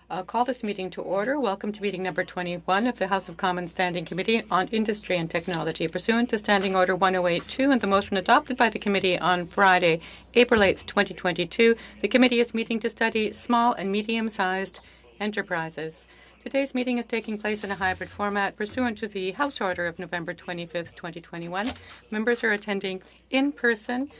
I'll call this meeting to order. Welcome to meeting number 21 of the House of Commons Standing Committee on Industry and Technology. Pursuant to Standing Order 1082 and the motion adopted by the committee on Friday, April 8, 2022, the committee is meeting to study small and medium-sized enterprises. Today's meeting is taking place in a hybrid format pursuant to the House Order of November 25, 2021. Members are attending in person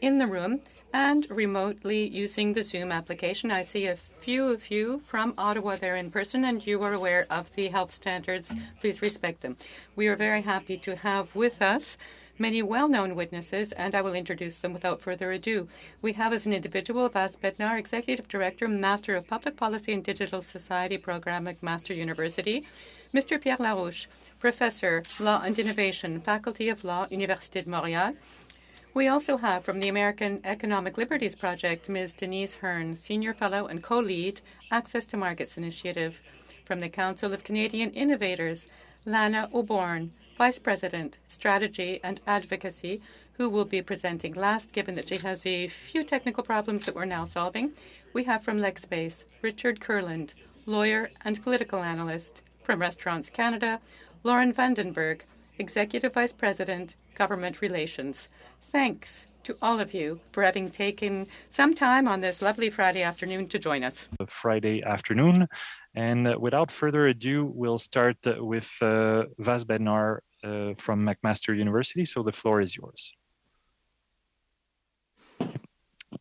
in the room and remotely using the Zoom application. I see a few of you from Ottawa there in person, and you are aware of the health standards. Please respect them. We are very happy to have with us many well-known witnesses, and I will introduce them without further ado. We have as an individual Vas Bednar, Executive Director, Master of Public Policy and Digital Society Program at McMaster University. Mr. Pierre Larouche, Professor, Law and Innovation, Faculty of Law, Université de Montréal. We also have from the American Economic Liberties Project, Ms. Denise Hearn, Senior Fellow and Co-Lead, Access to Markets Initiative. From the Council of Canadian Innovators, Lana O'Bourne, Vice President, Strategy and Advocacy, who will be presenting last, given that she has a few technical problems that we're now solving. We have from LegSpace, Richard Kurland, lawyer and political analyst. From Restaurants Canada, Lauren Vandenberg, Executive Vice President, Government Relations. Thanks to all of you for having taken some time on this lovely Friday afternoon to join us. Friday afternoon. And without further ado, we'll start with Vas Bednar from McMaster University. So the floor is yours.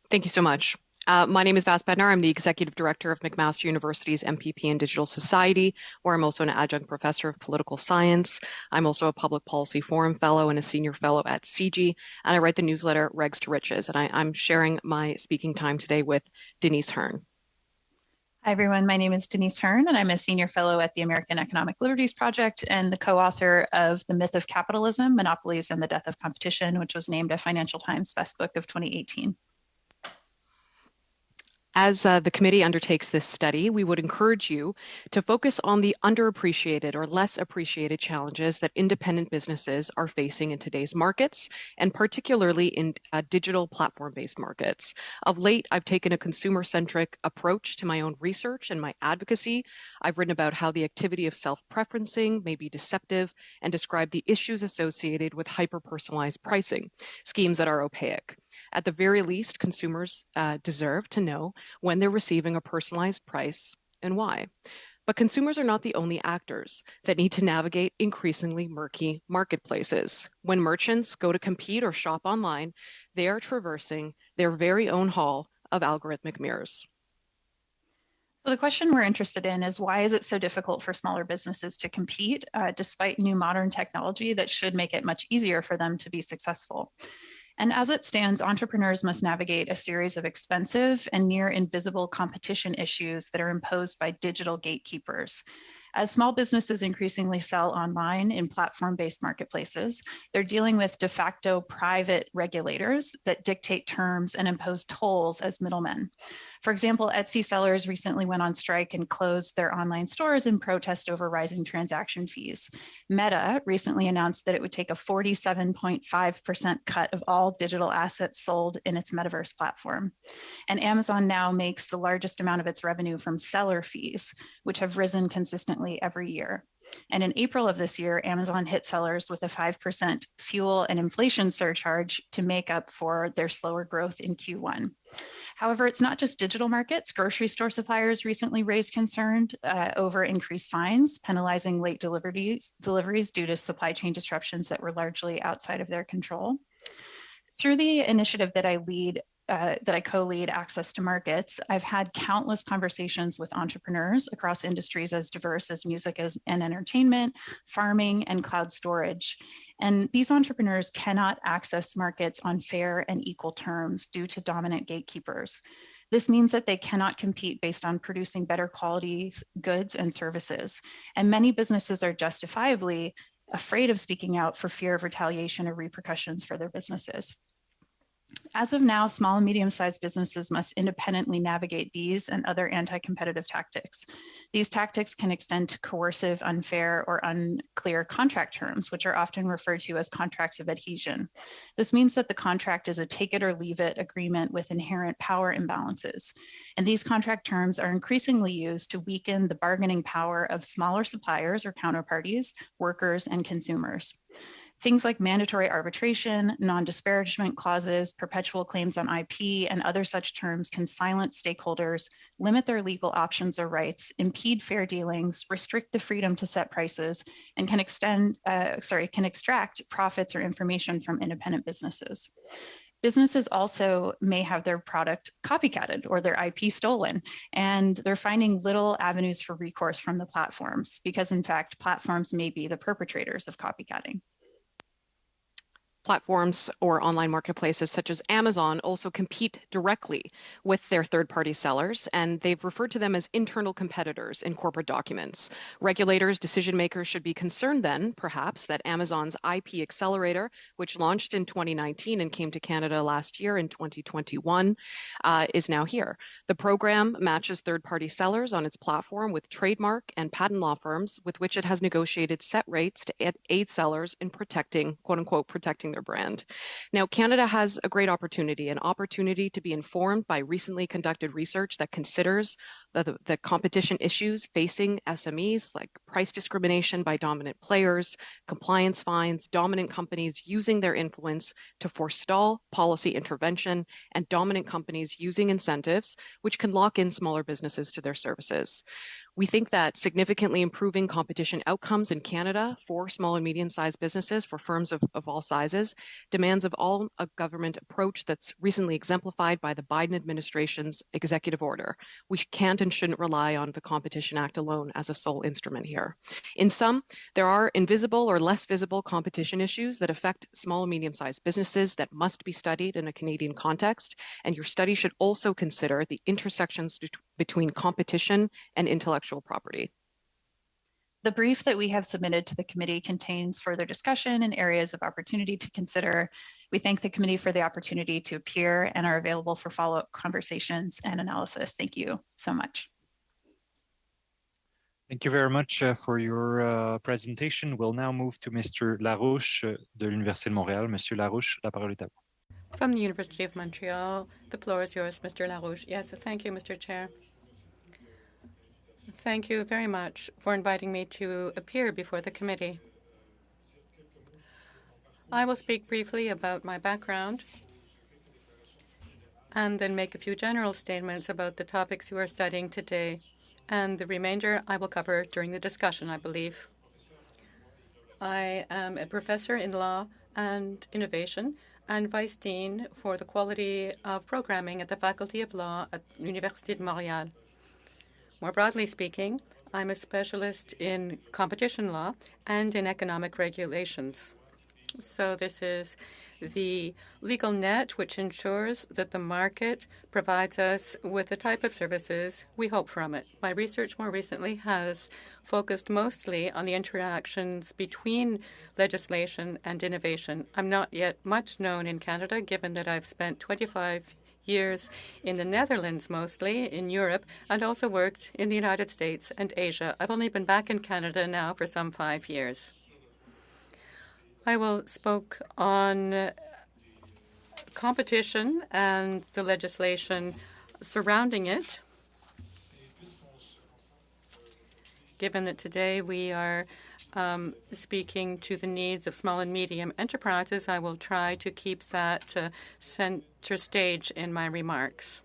Thank you so much. My name is Vas Bednar. I'm the Executive Director of McMaster University's MPP and Digital Society, where I'm also an adjunct professor of political science. I'm also a Public Policy Forum Fellow and a Senior Fellow at CG, and I write the newsletter Regs to Riches. And I'm sharing my speaking time today with Denise Hearn. Hi, everyone. My name is Denise Hearn, and I'm a Senior Fellow at the American Economic Liberties Project and the co-author of The Myth of Capitalism, Monopolies and the Death of Competition, which was named a Financial Times Best Book of 2018. As the committee undertakes this study, we would encourage you to focus on the underappreciated or less appreciated challenges that independent businesses are facing in today's markets, and particularly in digital platform-based markets. Of late, I've taken a consumer-centric approach to my own research and my advocacy. I've written about how the activity of self-preferencing may be deceptive and described the issues associated with hyper-personalized pricing, schemes that are opaque. At the very least, consumers deserve to know when they're receiving a personalized price and why. But consumers are not the only actors that need to navigate increasingly murky marketplaces. When merchants go to compete or shop online, they are traversing their very own hall of algorithmic mirrors. So the question we're interested in is, why is it so difficult for smaller businesses to compete despite new modern technology that should make it much easier for them to be successful? And as it stands, entrepreneurs must navigate a series of expensive and near invisible competition issues that are imposed by digital gatekeepers. As small businesses increasingly sell online in platform-based marketplaces, they're dealing with de facto private regulators that dictate terms and impose tolls as middlemen. For example, Etsy sellers recently went on strike and closed their online stores in protest over rising transaction fees. Meta recently announced that it would take a 47.5% cut of all digital assets sold in its metaverse platform. And Amazon now makes the largest amount of its revenue from seller fees, which have risen consistently every year. And in April of this year, Amazon hit sellers with a 5% fuel and inflation surcharge to make up for their slower growth in Q1. However, it's not just digital markets. Grocery store suppliers recently raised concern over increased fines, penalizing late deliveries due to supply chain disruptions that were largely outside of their control. Through the initiative that I co-lead, Access to Markets, I've had countless conversations with entrepreneurs across industries as diverse as music and entertainment, farming, and cloud storage. And these entrepreneurs cannot access markets on fair and equal terms due to dominant gatekeepers. This means that they cannot compete based on producing better quality goods and services. And many businesses are justifiably afraid of speaking out for fear of retaliation or repercussions for their businesses. As of now, small and medium-sized businesses must independently navigate these and other anti-competitive tactics. These tactics can extend to coercive, unfair, or unclear contract terms, which are often referred to as contracts of adhesion. This means that the contract is a take it or leave it agreement with inherent power imbalances. And these contract terms are increasingly used to weaken the bargaining power of smaller suppliers or counterparties, workers, and consumers. Things like mandatory arbitration, non-disparagement clauses, perpetual claims on IP, and other such terms can silence stakeholders, limit their legal options or rights, impede fair dealings, restrict the freedom to set prices, and can extract profits or information from independent businesses. Businesses also may have their product copycatted or their IP stolen, and they're finding little avenues for recourse from the platforms because, in fact, platforms may be the perpetrators of copycatting. Platforms or online marketplaces such as Amazon also compete directly with their third-party sellers, and they've referred to them as internal competitors in corporate documents. Regulators, decision makers should be concerned then, perhaps, that Amazon's IP Accelerator, which launched in 2019 and came to Canada last year in 2021, is now here. The program matches third-party sellers on its platform with trademark and patent law firms with which it has negotiated set rates to aid sellers in protecting, quote-unquote, protecting their brand. Now, Canada has a great opportunity, an opportunity to be informed by recently conducted research that considers the competition issues facing SMEs, like price discrimination by dominant players, compliance fines, dominant companies using their influence to forestall policy intervention, and dominant companies using incentives, which can lock in smaller businesses to their services. We think that significantly improving competition outcomes in Canada for small and medium-sized businesses, for firms of all sizes, demands of all a government approach that's recently exemplified by the Biden administration's executive order. We can't and shouldn't rely on the Competition Act alone as a sole instrument here. In sum, there are invisible or less visible competition issues that affect small and medium-sized businesses that must be studied in a Canadian context, and your study should also consider the intersections between competition and intellectual property. The brief that we have submitted to the committee contains further discussion and areas of opportunity to consider. We thank the committee for the opportunity to appear and are available for follow-up conversations and analysis. Thank you so much. Thank you very much for your presentation. We'll now move to Mr. Larouche de l'Université de Montréal. Monsieur Larouche, la parole est à vous. From the University of Montreal, the floor is yours, Mr. Larouche. Yes, thank you, Mr. Chair. Thank you very much for inviting me to appear before the committee. I will speak briefly about my background and then make a few general statements about the topics you are studying today. And the remainder I will cover during the discussion, I believe. I am a professor in law and innovation and vice dean for the quality of programming at the Faculty of Law at Université de Montréal. More broadly speaking, I'm a specialist in competition law and in economic regulations. So this is the legal net which ensures that the market provides us with the type of services we hope from it. My research more recently has focused mostly on the interactions between legislation and innovation. I'm not yet much known in Canada, given that I've spent 25 years in the Netherlands, mostly in Europe, and also worked in the United States and Asia. I've only been back in Canada now for some 5 years. I will speak on competition and the legislation surrounding it. Given that today we are speaking to the needs of small and medium enterprises, I will try to keep that center stage in my remarks.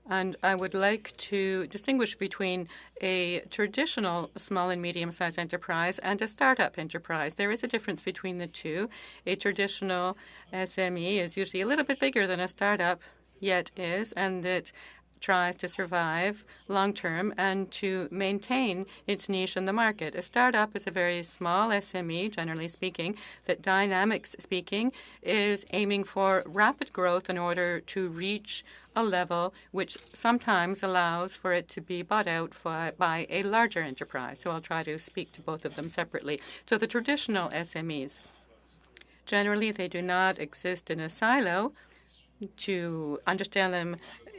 And I would like to distinguish between a traditional small and medium-sized enterprise and a startup enterprise. There is a difference between the two. A traditional SME is usually a little bit bigger than a startup yet is, and it tries to survive long-term and to maintain its niche in the market. A startup is a very small SME, generally speaking, that dynamics speaking is aiming for rapid growth in order to reach a level which sometimes allows for it to be bought out by a larger enterprise. So I'll try to speak to both of them separately. So the traditional SMEs, generally they do not exist in a silo. To understand them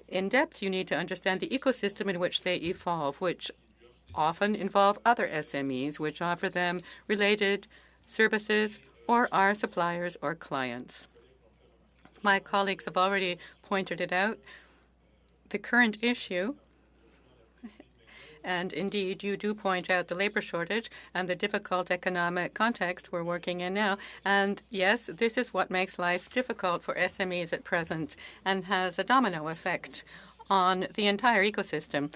in depth, you need to understand the ecosystem in which they evolve, which often involve other SMEs, which offer them related services or are suppliers or clients. My colleagues have already pointed it out. The current issue, and indeed you do point out the labor shortage and the difficult economic context we're working in now. And yes, this is what makes life difficult for SMEs at present and has a domino effect on the entire ecosystem.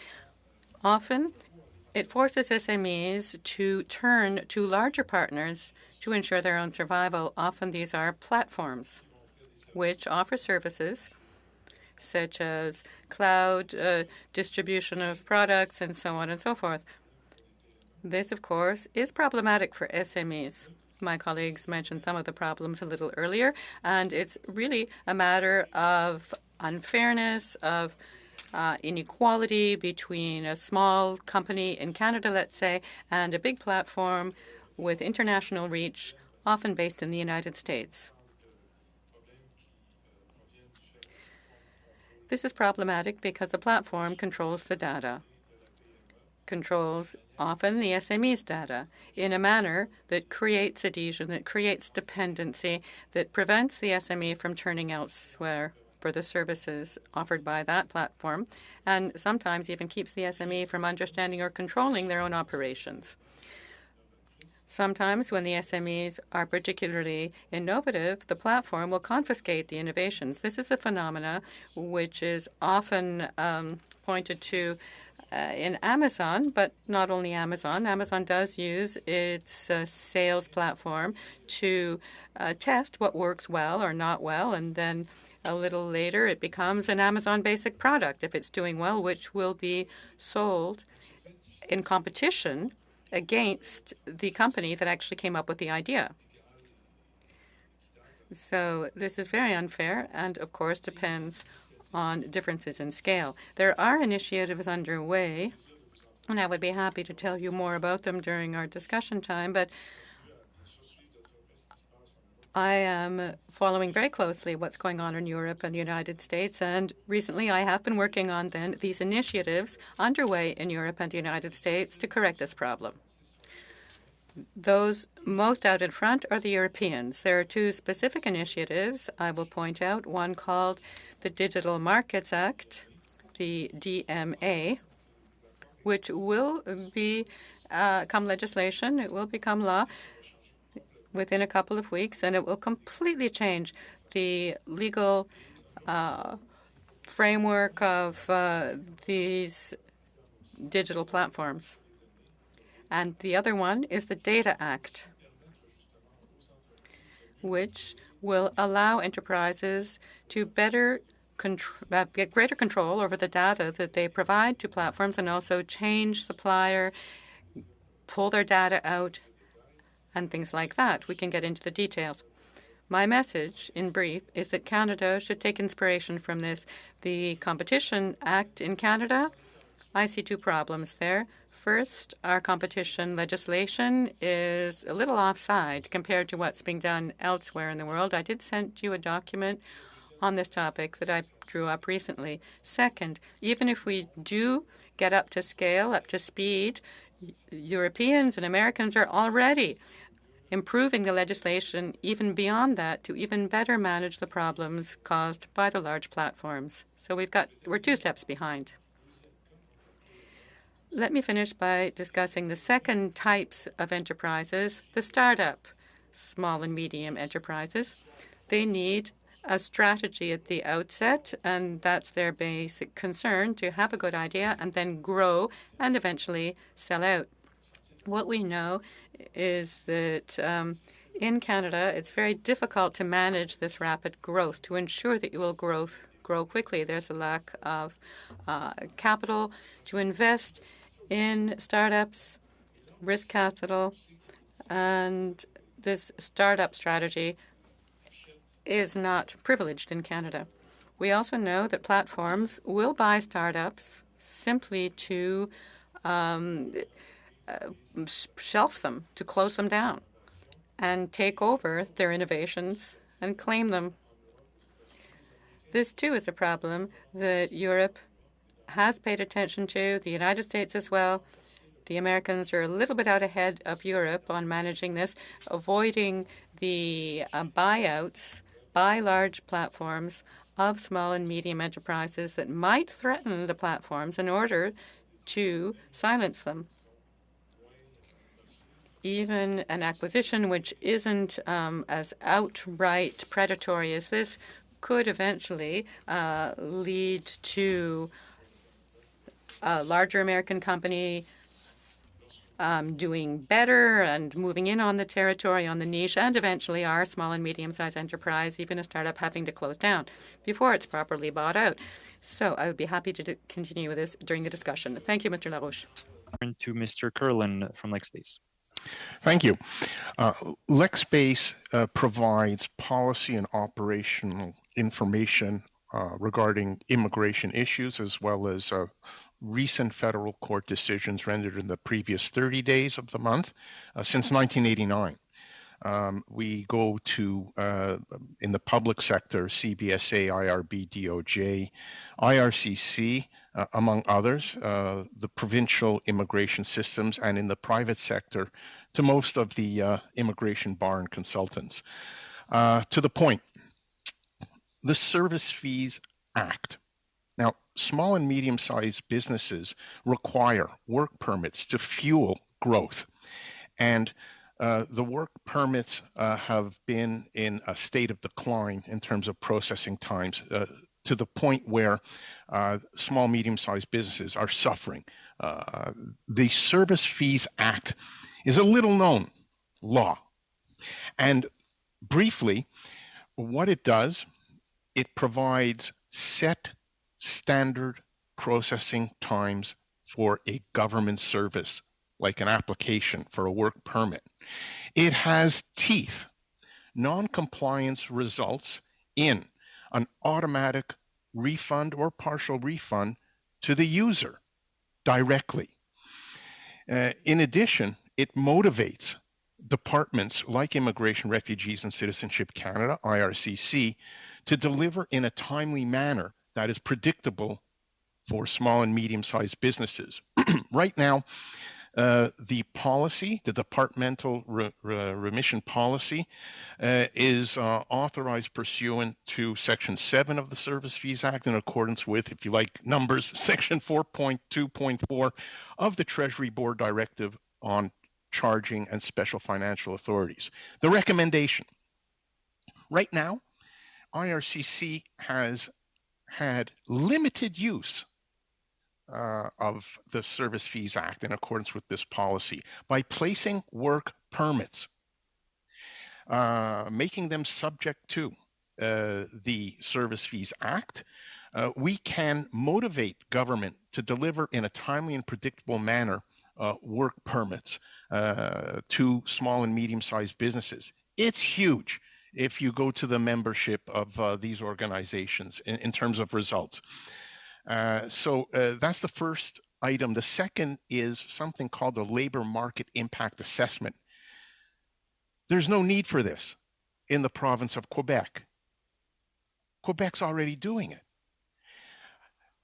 Often, it forces SMEs to turn to larger partners to ensure their own survival. Often these are platforms which offer services such as cloud distribution of products and so on and so forth. This, of course, is problematic for SMEs. My colleagues mentioned some of the problems a little earlier, and it's really a matter of unfairness, of inequality between a small company in Canada, let's say, and a big platform with international reach, often based in the United States. This is problematic because the platform controls the data, controls often the SME's data in a manner that creates adhesion, that creates dependency, that prevents the SME from turning elsewhere for the services offered by that platform, and sometimes even keeps the SME from understanding or controlling their own operations. Sometimes when the SMEs are particularly innovative, the platform will confiscate the innovations. This is a phenomena which is often pointed to in Amazon, but not only Amazon. Amazon does use its sales platform to test what works well or not well, and then a little later it becomes an Amazon basic product if it's doing well, which will be sold in competition against the company that actually came up with the idea. So this is very unfair and, of course, depends on differences in scale. There are initiatives underway, and I would be happy to tell you more about them during our discussion time, but I am following very closely what's going on in Europe and the United States, and recently I have been working on these initiatives underway in Europe and the United States to correct this problem. Those most out in front are the Europeans. There are two specific initiatives I will point out, one called the Digital Markets Act, the DMA, which will become legislation. It will become law within a couple of weeks, and it will completely change the legal framework of these digital platforms. And the other one is the Data Act, which will allow enterprises to get greater control over the data that they provide to platforms and also change supplier, pull their data out, and things like that. We can get into the details. My message, in brief, is that Canada should take inspiration from this. The Competition Act in Canada, I see two problems there. First, our competition legislation is a little offside compared to what's being done elsewhere in the world. I did send you a document on this topic that I drew up recently. Second, even if we do get up to scale, up to speed, Europeans and Americans are already improving the legislation even beyond that to even better manage the problems caused by the large platforms. So we're 2 steps behind. Let me finish by discussing the second types of enterprises, the startup, small and medium enterprises. They need a strategy at the outset, and that's their basic concern, to have a good idea and then grow and eventually sell out. What we know is that in Canada, it's very difficult to manage this rapid growth, to ensure that you will grow quickly. There's a lack of capital to invest in startups, risk capital, and this startup strategy is not privileged in Canada. We also know that platforms will buy startups simply to shelf them, to close them down, and take over their innovations and claim them. This, too, is a problem that Europe has paid attention to, the United States as well. The Americans are a little bit out ahead of Europe on managing this, avoiding the buyouts by large platforms of small and medium enterprises that might threaten the platforms in order to silence them. Even an acquisition which isn't as outright predatory as this could eventually lead to a larger American company doing better and moving in on the territory, on the niche, and eventually our small and medium-sized enterprise, even a startup, having to close down before it's properly bought out. So I would be happy to continue with this during the discussion. Thank you, Mr. Larouche. To Mr. Curlin from Lexbase. Thank you. Lexbase provides policy and operational information regarding immigration issues, as well as recent federal court decisions rendered in the previous 30 days of the month since 1989. We go to, in the public sector, CBSA, IRB, DOJ, IRCC, among others, the provincial immigration systems, and in the private sector, to most of the immigration bar and consultants. To the point, the Service Fees Act. Now, small and medium-sized businesses require work permits to fuel growth. And the work permits have been in a state of decline in terms of processing times to the point where small, medium-sized businesses are suffering. The Service Fees Act is a little-known law. And briefly, what it does, it provides set standard processing times for a government service, like an application for a work permit. It has teeth. Non-compliance results in an automatic refund or partial refund to the user directly. In addition, it motivates departments like Immigration, Refugees and Citizenship Canada, IRCC, to deliver in a timely manner that is predictable for small and medium-sized businesses. Right now, the policy, the departmental remission policy, is authorized pursuant to Section 7 of the Service Fees Act in accordance with, if you like numbers, Section 4.2.4 of the Treasury Board Directive on Charging and Special Financial Authorities. The recommendation. Right now, IRCC has had limited use of the Service Fees Act in accordance with this policy by placing work permits, making them subject to the Service Fees Act. We can motivate government to deliver in a timely and predictable manner work permits to small and medium-sized businesses. It's huge if you go to the membership of these organizations in terms of results. So that's the first item. The second is something called the Labor Market Impact Assessment. There's no need for this in the province of Quebec. Quebec's already doing it.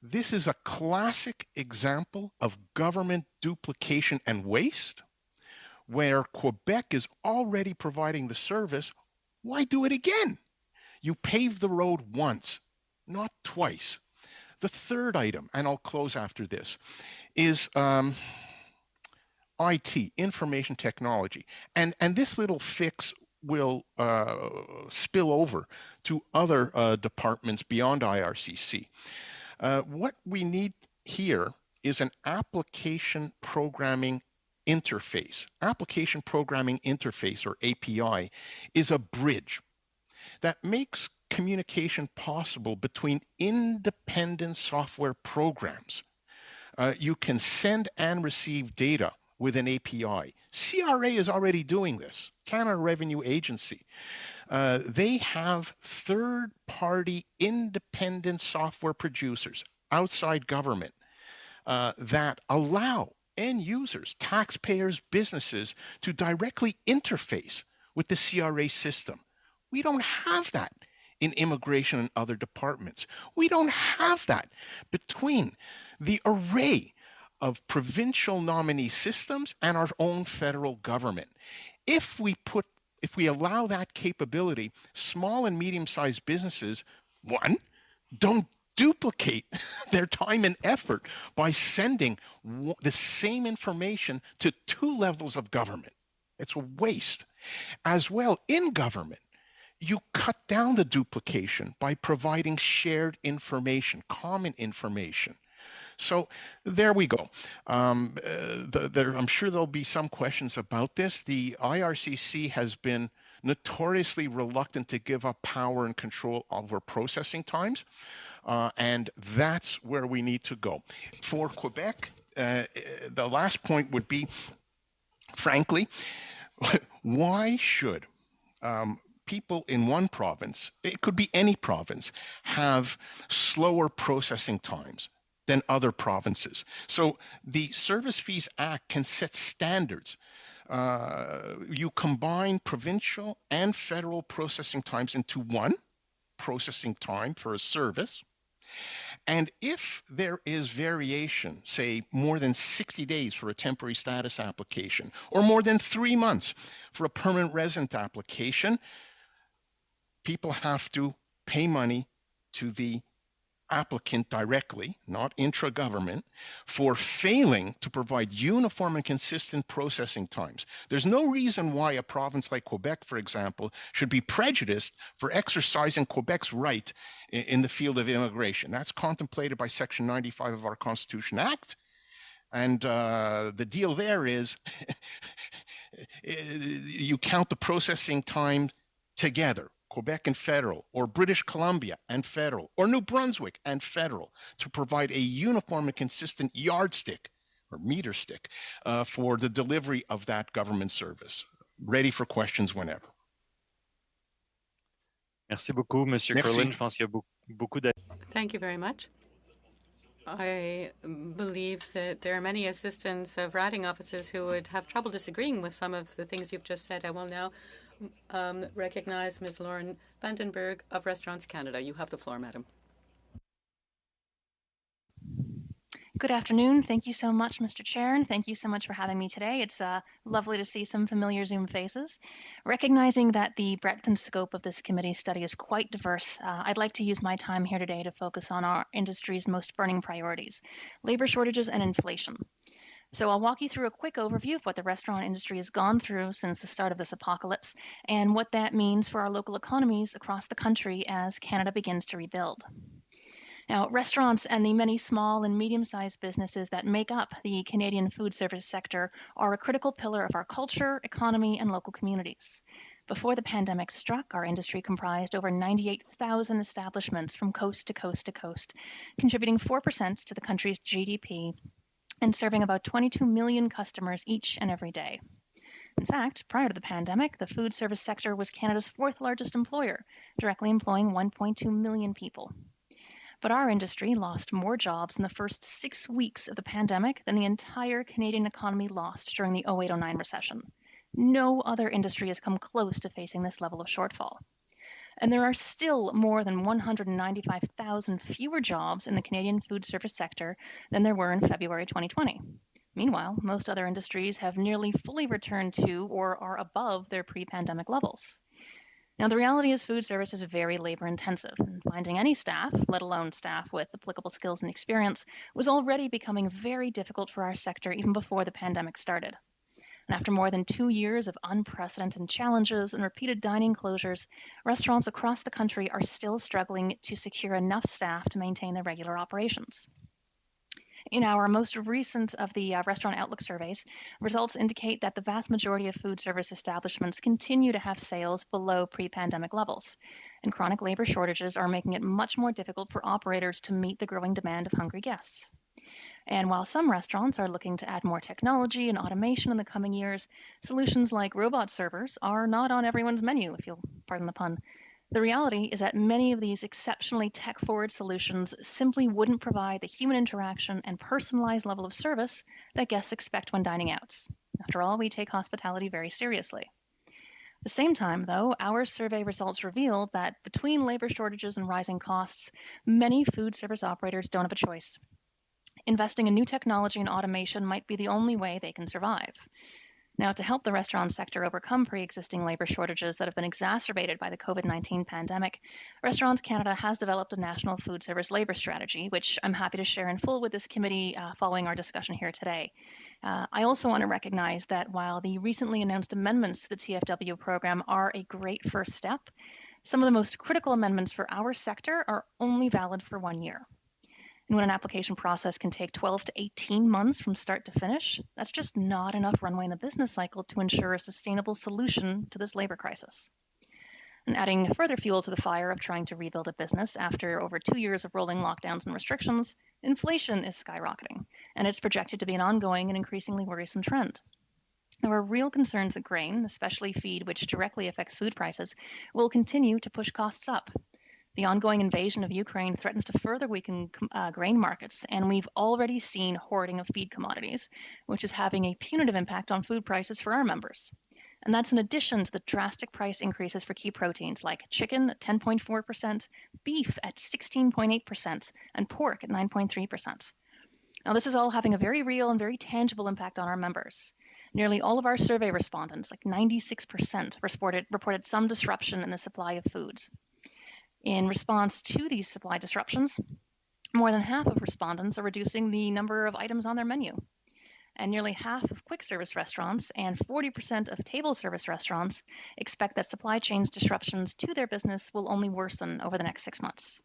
This is a classic example of government duplication and waste, where Quebec is already providing the service. Why do it again? You paved the road once, not twice. The third item, and I'll close after this, is IT, information technology. And this little fix will spill over to other departments beyond IRCC. What we need here is an application programming interface. Application programming interface, or API, is a bridge that makes communication possible between independent software programs. You can send and receive data with an API. CRA is already doing this, Canada Revenue Agency. They have third-party independent software producers outside government that allow end users, taxpayers, businesses to directly interface with the CRA system. We don't have that in immigration and other departments. We don't have that between the array of provincial nominee systems and our own federal government. If we allow that capability, small and medium-sized businesses, one, don't duplicate their time and effort by sending the same information to two levels of government. It's a waste. As well, in government, you cut down the duplication by providing shared information, common information. So there we go. I'm sure there'll be some questions about this. The IRCC has been notoriously reluctant to give up power and control over processing times, and that's where we need to go. For Quebec, the last point would be, frankly, why should people in one province, it could be any province, have slower processing times than other provinces? So the Service Fees Act can set standards. You combine provincial and federal processing times into one processing time for a service. And if there is variation, say more than 60 days for a temporary status application, or more than 3 months for a permanent resident application, people have to pay money to the applicant directly, not intra-government, for failing to provide uniform and consistent processing times. There's no reason why a province like Quebec, for example, should be prejudiced for exercising Quebec's right in the field of immigration. That's contemplated by Section 95 of our Constitution Act. And the deal there is you count the processing time together. Quebec and federal, or British Columbia and federal, or New Brunswick and federal, to provide a uniform and consistent yardstick or meter stick for the delivery of that government service. Ready for questions whenever. Merci beaucoup, Monsieur Curlin. Je pense qu'il y a beaucoup Thank you very much. I believe that there are many assistants of writing offices who would have trouble disagreeing with some of the things you've just said. I will now recognize Ms. Lauren Vandenberg of Restaurants Canada. You have the floor, madam. Good afternoon. Thank you so much, Mr. Chair, and thank you so much for having me today. It's lovely to see some familiar Zoom faces. Recognizing that the breadth and scope of this committee study is quite diverse, I'd like to use my time here today to focus on our industry's most burning priorities, labor shortages and inflation. So I'll walk you through a quick overview of what the restaurant industry has gone through since the start of this apocalypse and what that means for our local economies across the country as Canada begins to rebuild. Now, restaurants and the many small and medium-sized businesses that make up the Canadian food service sector are a critical pillar of our culture, economy, and local communities. Before the pandemic struck, our industry comprised over 98,000 establishments from coast to coast to coast, contributing 4% to the country's GDP and serving about 22 million customers each and every day. In fact, prior to the pandemic, the food service sector was Canada's fourth largest employer, directly employing 1.2 million people. But our industry lost more jobs in the first 6 weeks of the pandemic than the entire Canadian economy lost during the 2008-09 recession. No other industry has come close to facing this level of shortfall. And there are still more than 195,000 fewer jobs in the Canadian food service sector than there were in February 2020. Meanwhile, most other industries have nearly fully returned to or are above their pre-pandemic levels. Now, the reality is food service is very labor intensive, and finding any staff, let alone staff with applicable skills and experience, was already becoming very difficult for our sector even before the pandemic started. And after more than 2 years of unprecedented challenges and repeated dining closures, restaurants across the country are still struggling to secure enough staff to maintain their regular operations. In our most recent of the Restaurant Outlook surveys, results indicate that the vast majority of food service establishments continue to have sales below pre-pandemic levels, and chronic labor shortages are making it much more difficult for operators to meet the growing demand of hungry guests. And while some restaurants are looking to add more technology and automation in the coming years, solutions like robot servers are not on everyone's menu, if you'll pardon the pun. The reality is that many of these exceptionally tech-forward solutions simply wouldn't provide the human interaction and personalized level of service that guests expect when dining out. After all, we take hospitality very seriously. At the same time, though, our survey results reveal that between labor shortages and rising costs, many food service operators don't have a choice. Investing in new technology and automation might be the only way they can survive. Now, to help the restaurant sector overcome pre-existing labor shortages that have been exacerbated by the COVID-19 pandemic, Restaurants Canada has developed a national food service labor strategy, which I'm happy to share in full with this committee following our discussion here today. I also want to recognize that while the recently announced amendments to the TFW program are a great first step, some of the most critical amendments for our sector are only valid for 1 year. And when an application process can take 12 to 18 months from start to finish, that's just not enough runway in the business cycle to ensure a sustainable solution to this labor crisis. And adding further fuel to the fire of trying to rebuild a business after over 2 years of rolling lockdowns and restrictions, inflation is skyrocketing, and it's projected to be an ongoing and increasingly worrisome trend. There are real concerns that grain, especially feed, which directly affects food prices, will continue to push costs up. The ongoing invasion of Ukraine threatens to further weaken grain markets, and we've already seen hoarding of feed commodities, which is having a punitive impact on food prices for our members. And that's in addition to the drastic price increases for key proteins like chicken at 10.4%, beef at 16.8%, and pork at 9.3%. Now, this is all having a very real and very tangible impact on our members. Nearly all of our survey respondents, like 96%, reported some disruption in the supply of foods. In response to these supply disruptions, more than half of respondents are reducing the number of items on their menu. And nearly half of quick service restaurants and 40% of table service restaurants expect that supply chain disruptions to their business will only worsen over the next 6 months.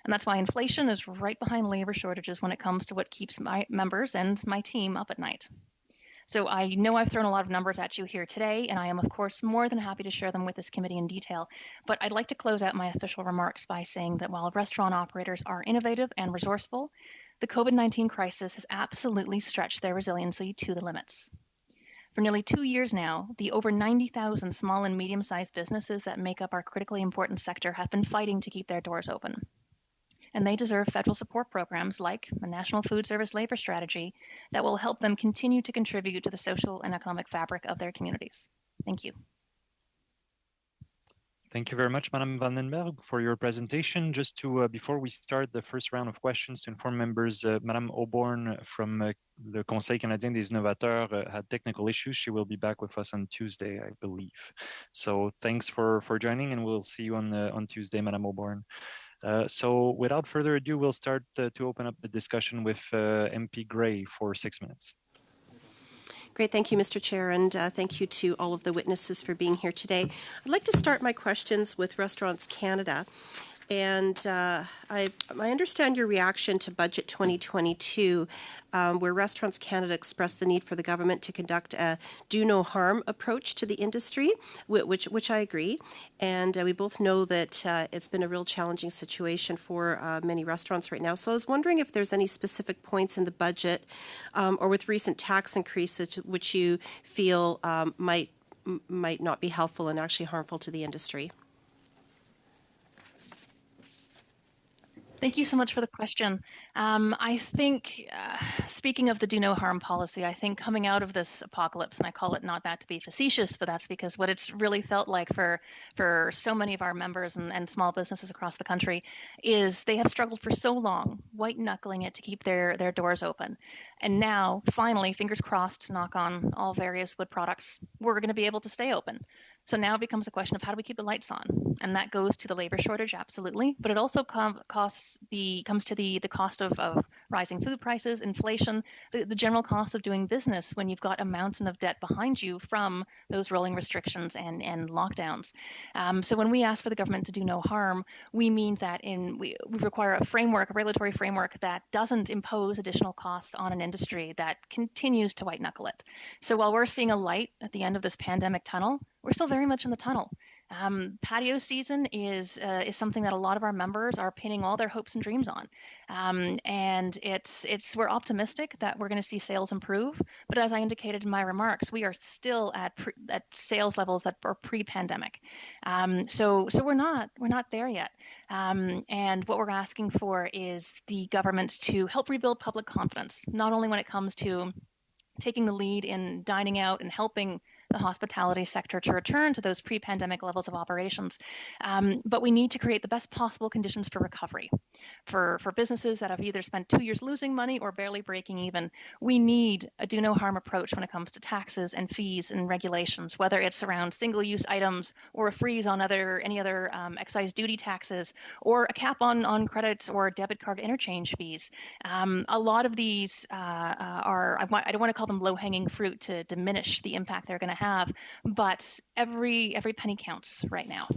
And that's why inflation is right behind labor shortages when it comes to what keeps my members and my team up at night. So I know I've thrown a lot of numbers at you here today, and I am, of course, more than happy to share them with this committee in detail. But I'd like to close out my official remarks by saying that while restaurant operators are innovative and resourceful, the COVID-19 crisis has absolutely stretched their resiliency to the limits. For nearly 2 years now, the over 90,000 small and medium-sized businesses that make up our critically important sector have been fighting to keep their doors open. And they deserve federal support programs like the National Food Service Labor Strategy that will help them continue to contribute to the social and economic fabric of their communities. Thank you. Thank you very much, Madame Vandenberg, for your presentation. Just to, before we start the first round of questions, to inform members, Madame Auborn from the Conseil Canadien des Innovateurs had technical issues. She will be back with us on Tuesday, I believe. So thanks for joining, and we'll see you on Tuesday, Madame Auborn. So without further ado, we'll start to open up the discussion with MP Gray for 6 minutes. Great. Thank you, Mr. Chair, and thank you to all of the witnesses for being here today. I'd like to start my questions with Restaurants Canada. And I understand your reaction to Budget 2022, where Restaurants Canada expressed the need for the government to conduct a do no harm approach to the industry, which I agree. And we both know that it's been a real challenging situation for many restaurants right now. So I was wondering if there's any specific points in the budget or with recent tax increases which you feel might not be helpful and actually harmful to the industry. Thank you so much for the question. I think, speaking of the do no harm policy, I think coming out of this apocalypse, and I call it not that to be facetious, but that's because what it's really felt like for so many of our members and small businesses across the country is they have struggled for so long, white knuckling it to keep their doors open. And now, finally, fingers crossed, knock on all various wood products, we're going to be able to stay open. So now it becomes a question of how do we keep the lights on? And that goes to the labor shortage, absolutely. But it also comes to the cost of rising food prices, inflation, the general cost of doing business when you've got a mountain of debt behind you from those rolling restrictions and lockdowns. So when we ask for the government to do no harm, we mean that we require a regulatory framework that doesn't impose additional costs on an industry that continues to white knuckle it. So while we're seeing a light at the end of this pandemic tunnel, we're still very much in the tunnel. Patio season is something that a lot of our members are pinning all their hopes and dreams on, and we're optimistic that we're going to see sales improve. But as I indicated in my remarks, we are still at sales levels that are pre-pandemic. So we're not there yet. And what we're asking for is the government to help rebuild public confidence, not only when it comes to taking the lead in dining out and helping the hospitality sector to return to those pre-pandemic levels of operations. But we need to create the best possible conditions for recovery. For businesses that have either spent 2 years losing money or barely breaking even, we need a do no harm approach when it comes to taxes and fees and regulations, whether it's around single-use items or a freeze on any other excise duty taxes, or a cap on credit or debit card interchange fees. A lot of these I don't want to call them low-hanging fruit to diminish the impact they're going to have, but every penny counts right now.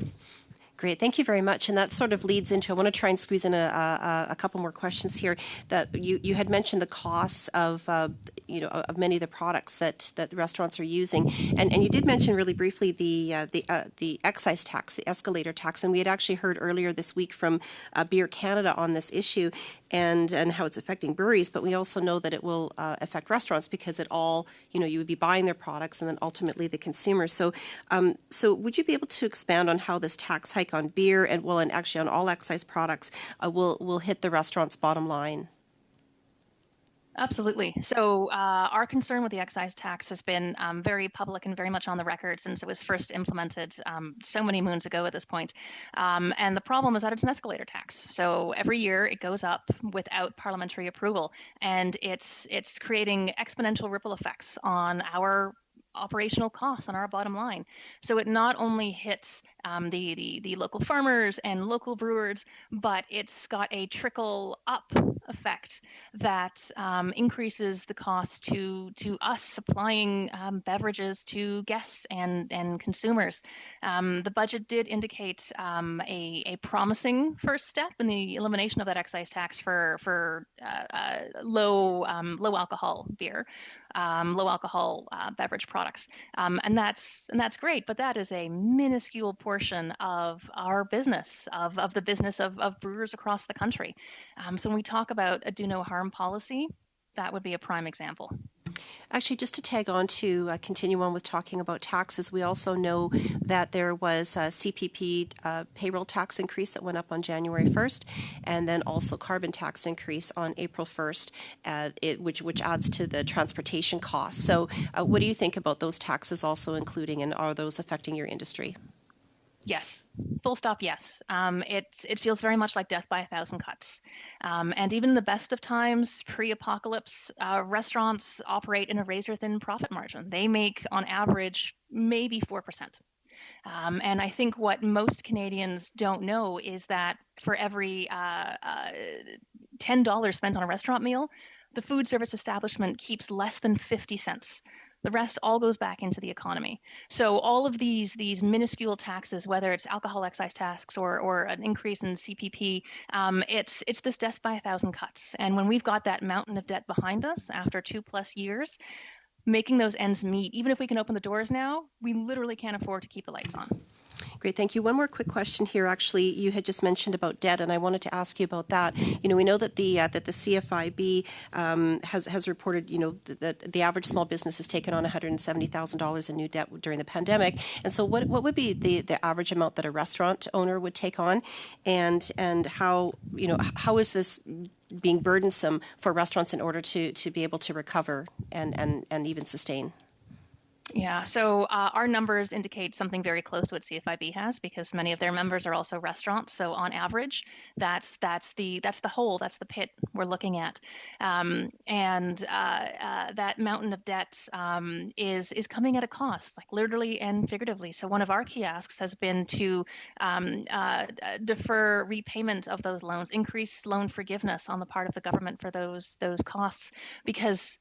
Great, thank you very much. And that sort of leads into, I want to try and squeeze in a couple more questions here. That you had mentioned the costs of of many of the products that restaurants are using, and you did mention really briefly the excise tax, the escalator tax, and we had actually heard earlier this week from Beer Canada on this issue and how it's affecting breweries. But we also know that it will affect restaurants because it all you would be buying their products and then ultimately the consumers. So would you be able to expand on how this tax hike on beer and actually on all excise products will hit the restaurant's bottom line? Absolutely. So our concern with the excise tax has been very public and very much on the record since it was first implemented so many moons ago at this point. And the problem is that it's an escalator tax. So every year it goes up without parliamentary approval, and it's creating exponential ripple effects on our operational costs on our bottom line. So it not only hits the local farmers and local brewers, but it's got a trickle up effect that increases the cost to us supplying beverages to guests and consumers. The budget did indicate a promising first step in the elimination of that excise tax for low alcohol beer. Low alcohol beverage products, and that's great. But that is a minuscule portion of our business, of the business of brewers across the country. So when we talk about a do no harm policy, that would be a prime example. Actually, just to tag on to continue on with talking about taxes, we also know that there was a CPP payroll tax increase that went up on January 1st, and then also carbon tax increase on April 1st, which adds to the transportation costs. So what do you think about those taxes also including, and are those affecting your industry? Yes, full stop, yes. It feels very much like death by a thousand cuts. And even in the best of times, pre-apocalypse, restaurants operate in a razor-thin profit margin. They make, on average, maybe 4%. And I think what most Canadians don't know is that for every $10 spent on a restaurant meal, the food service establishment keeps less than 50 cents. The rest all goes back into the economy. So all of these minuscule taxes, whether it's alcohol excise tax or an increase in CPP, it's this death by a thousand cuts. And when we've got that mountain of debt behind us after 2+ years, making those ends meet, even if we can open the doors now, we literally can't afford to keep the lights on. Great, thank you. One more quick question here. Actually, you had just mentioned about debt, and I wanted to ask you about that. We know that the CFIB has reported, that the average small business has taken on $170,000 in new debt during the pandemic. And so, what would be the average amount that a restaurant owner would take on, and how is this being burdensome for restaurants in order to be able to recover and even sustain? Yeah, so our numbers indicate something very close to what CFIB has, because many of their members are also restaurants. So on average, that's the pit we're looking at, and that mountain of debt is coming at a cost, like literally and figuratively. So one of our key asks has been to defer repayment of those loans, increase loan forgiveness on the part of the government for those costs, because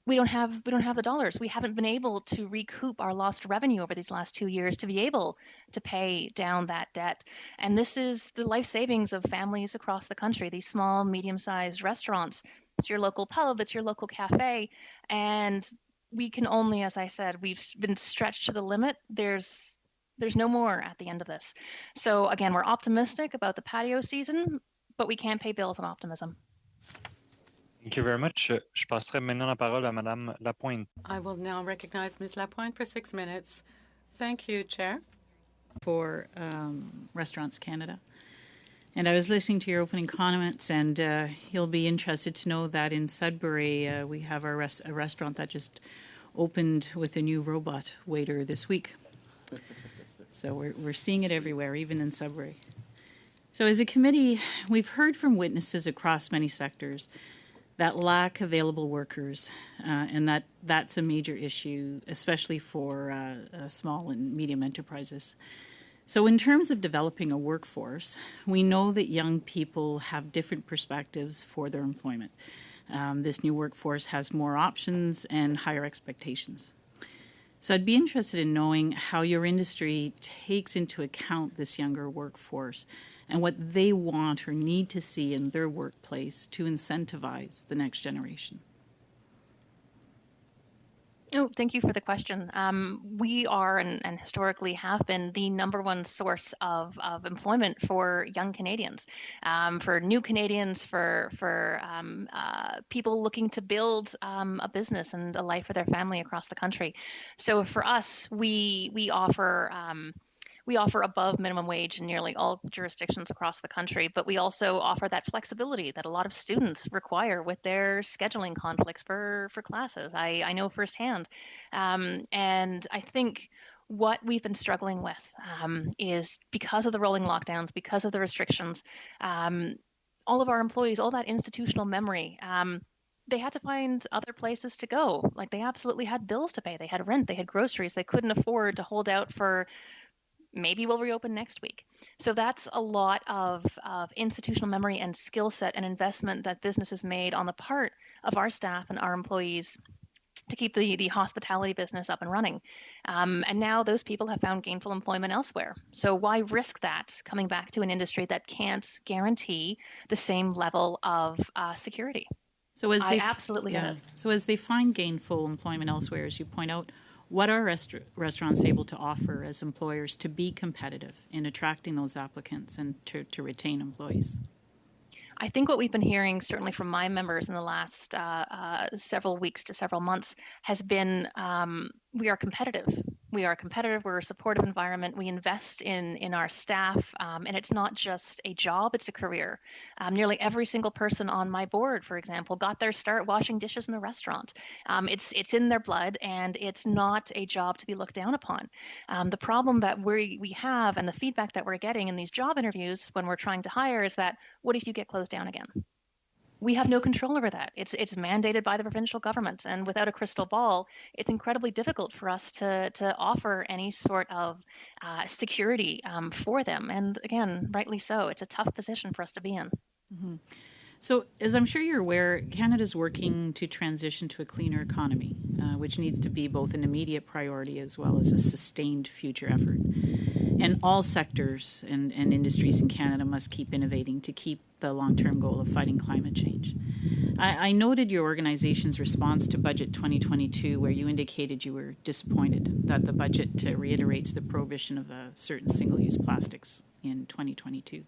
we don't have the dollars. We haven't been able to recoup our lost revenue over these last 2 years to be able to pay down that debt. And this is the life savings of families across the country, these small, medium-sized restaurants. It's your local pub, it's your local cafe. And we can only, as I said, we've been stretched to the limit. There's no more at the end of this. So again, we're optimistic about the patio season, but we can't pay bills on optimism. Thank you very much. Je passerai maintenant la parole à Madame Lapointe. I will now recognize Ms. Lapointe for 6 minutes. Thank you, Chair. For Restaurants Canada. And I was listening to your opening comments, and you'll be interested to know that in Sudbury, we have a restaurant that just opened with a new robot waiter this week. So we're seeing it everywhere, even in Subway. So as a committee, we've heard from witnesses across many sectors that lack available workers, and that's a major issue, especially for small and medium enterprises. So in terms of developing a workforce, we know that young people have different perspectives for their employment. This new workforce has more options and higher expectations. So I'd be interested in knowing how your industry takes into account this younger workforce and what they want or need to see in their workplace to incentivize the next generation. Oh, thank you for the question. We are and historically have been the #1 source of employment for young Canadians, for new Canadians, for people looking to build a business and a life for their family across the country. So for us, we offer above minimum wage in nearly all jurisdictions across the country, but we also offer that flexibility that a lot of students require with their scheduling conflicts for classes. I know firsthand. And I think what we've been struggling with is because of the rolling lockdowns, because of the restrictions, all of our employees, all that institutional memory, they had to find other places to go. Like they absolutely had bills to pay. They had rent, they had groceries. They couldn't afford to hold out for maybe we'll reopen next week. So that's a lot of institutional memory and skill set and investment that businesses made on the part of our staff and our employees to keep the hospitality business up and running. And now those people have found gainful employment elsewhere. So why risk that coming back to an industry that can't guarantee the same level of security? So as I absolutely get it. So as they find gainful employment elsewhere, as you point out, what are restaurants able to offer as employers to be competitive in attracting those applicants and to retain employees? I think what we've been hearing, certainly from my members in the last several weeks to several months, has been we are competitive. We are competitive. We're a supportive environment. We invest in our staff, and it's not just a job; it's a career. Nearly every single person on my board, for example, got their start washing dishes in a restaurant. It's in their blood, and it's not a job to be looked down upon. The problem that we have, and the feedback that we're getting in these job interviews when we're trying to hire, is that what if you get closed down again? We have no control over that. It's mandated by the provincial government, and without a crystal ball, it's incredibly difficult for us to offer any sort of security for them. And again, rightly so, it's a tough position for us to be in. Mm-hmm. So, as I'm sure you're aware, Canada's working to transition to a cleaner economy, which needs to be both an immediate priority as well as a sustained future effort. And all sectors and industries in Canada must keep innovating to keep the long-term goal of fighting climate change. I noted your organization's response to Budget 2022, where you indicated you were disappointed that the budget reiterates the prohibition of certain single-use plastics in 2022.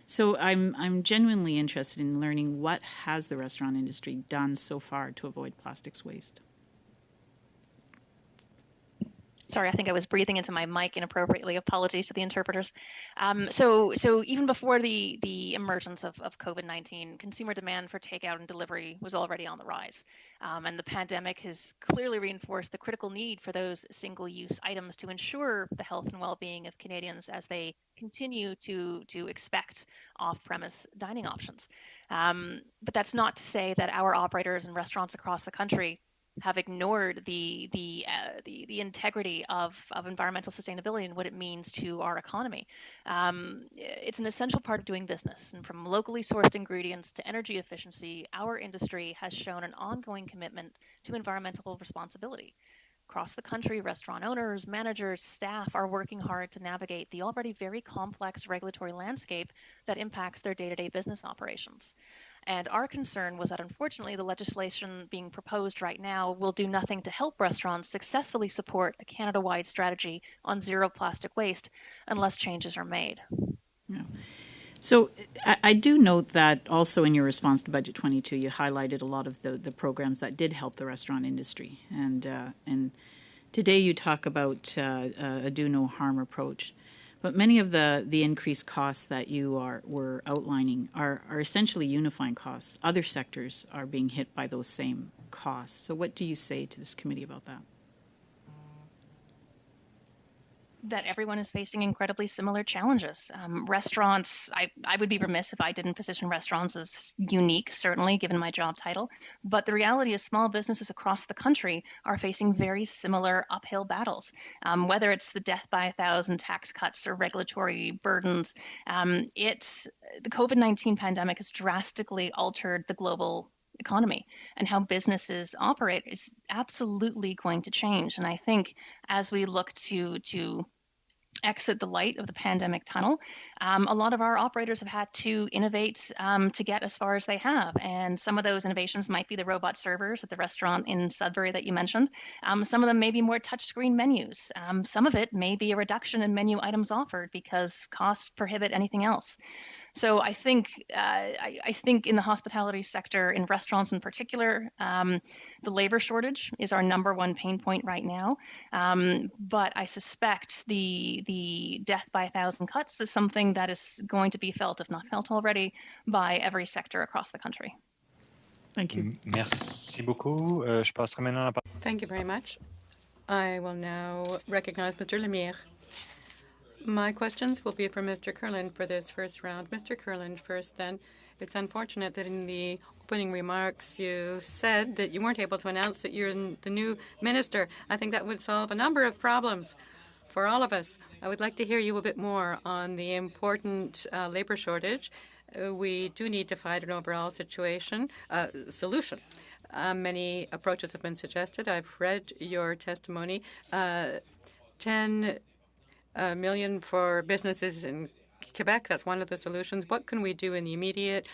So I'm genuinely interested in learning what has the restaurant industry done so far to avoid plastics waste. Sorry, I think I was breathing into my mic inappropriately. Apologies to the interpreters. So even before the emergence of COVID-19, consumer demand for takeout and delivery was already on the rise. And the pandemic has clearly reinforced the critical need for those single-use items to ensure the health and well-being of Canadians as they continue to expect off-premise dining options. But that's not to say that our operators and restaurants across the country have ignored the integrity of environmental sustainability and what it means to our economy. It's an essential part of doing business, and from locally sourced ingredients to energy efficiency, our industry has shown an ongoing commitment to environmental responsibility. Across the country, restaurant owners, managers, staff are working hard to navigate the already very complex regulatory landscape that impacts their day-to-day business operations. And our concern was that, unfortunately, the legislation being proposed right now will do nothing to help restaurants successfully support a Canada-wide strategy on zero plastic waste unless changes are made. Yeah. So I do note that also in your response to Budget 22, you highlighted a lot of the programs that did help the restaurant industry. And today you talk about a do no harm approach. But many of the increased costs that you were outlining are essentially unifying costs. Other sectors are being hit by those same costs. So what do you say to this committee about that? That everyone is facing incredibly similar challenges. Restaurants, I would be remiss if I didn't position restaurants as unique, certainly given my job title. But the reality is small businesses across the country are facing very similar uphill battles. Whether it's the death by 1,000 tax cuts or regulatory burdens, the COVID-19 pandemic has drastically altered the global economy, and how businesses operate is absolutely going to change. And I think as we look to exit the light of the pandemic tunnel, a lot of our operators have had to innovate to get as far as they have. And some of those innovations might be the robot servers at the restaurant in Sudbury that you mentioned. Some of them may be more touchscreen menus. Some of it may be a reduction in menu items offered because costs prohibit anything else. So I think in the hospitality sector, in restaurants in particular, the labor shortage is our number one pain point right now. But I suspect the death by 1,000 cuts is something that is going to be felt, if not felt already, by every sector across the country. Thank you. Merci beaucoup. Je passerai maintenant la parole. Thank you very much. I will now recognize Mr. Lemire. My questions will be for Mr. Kurland for this first round. Mr. Kurland first, then. It's unfortunate that in the opening remarks you said that you weren't able to announce that you're the new minister. I think that would solve a number of problems for all of us. I would like to hear you a bit more on the important labor shortage. We do need to find an overall solution. Many approaches have been suggested. I've read your testimony. 10 million for businesses in Quebec. That's one of the solutions. What can we do in the immediate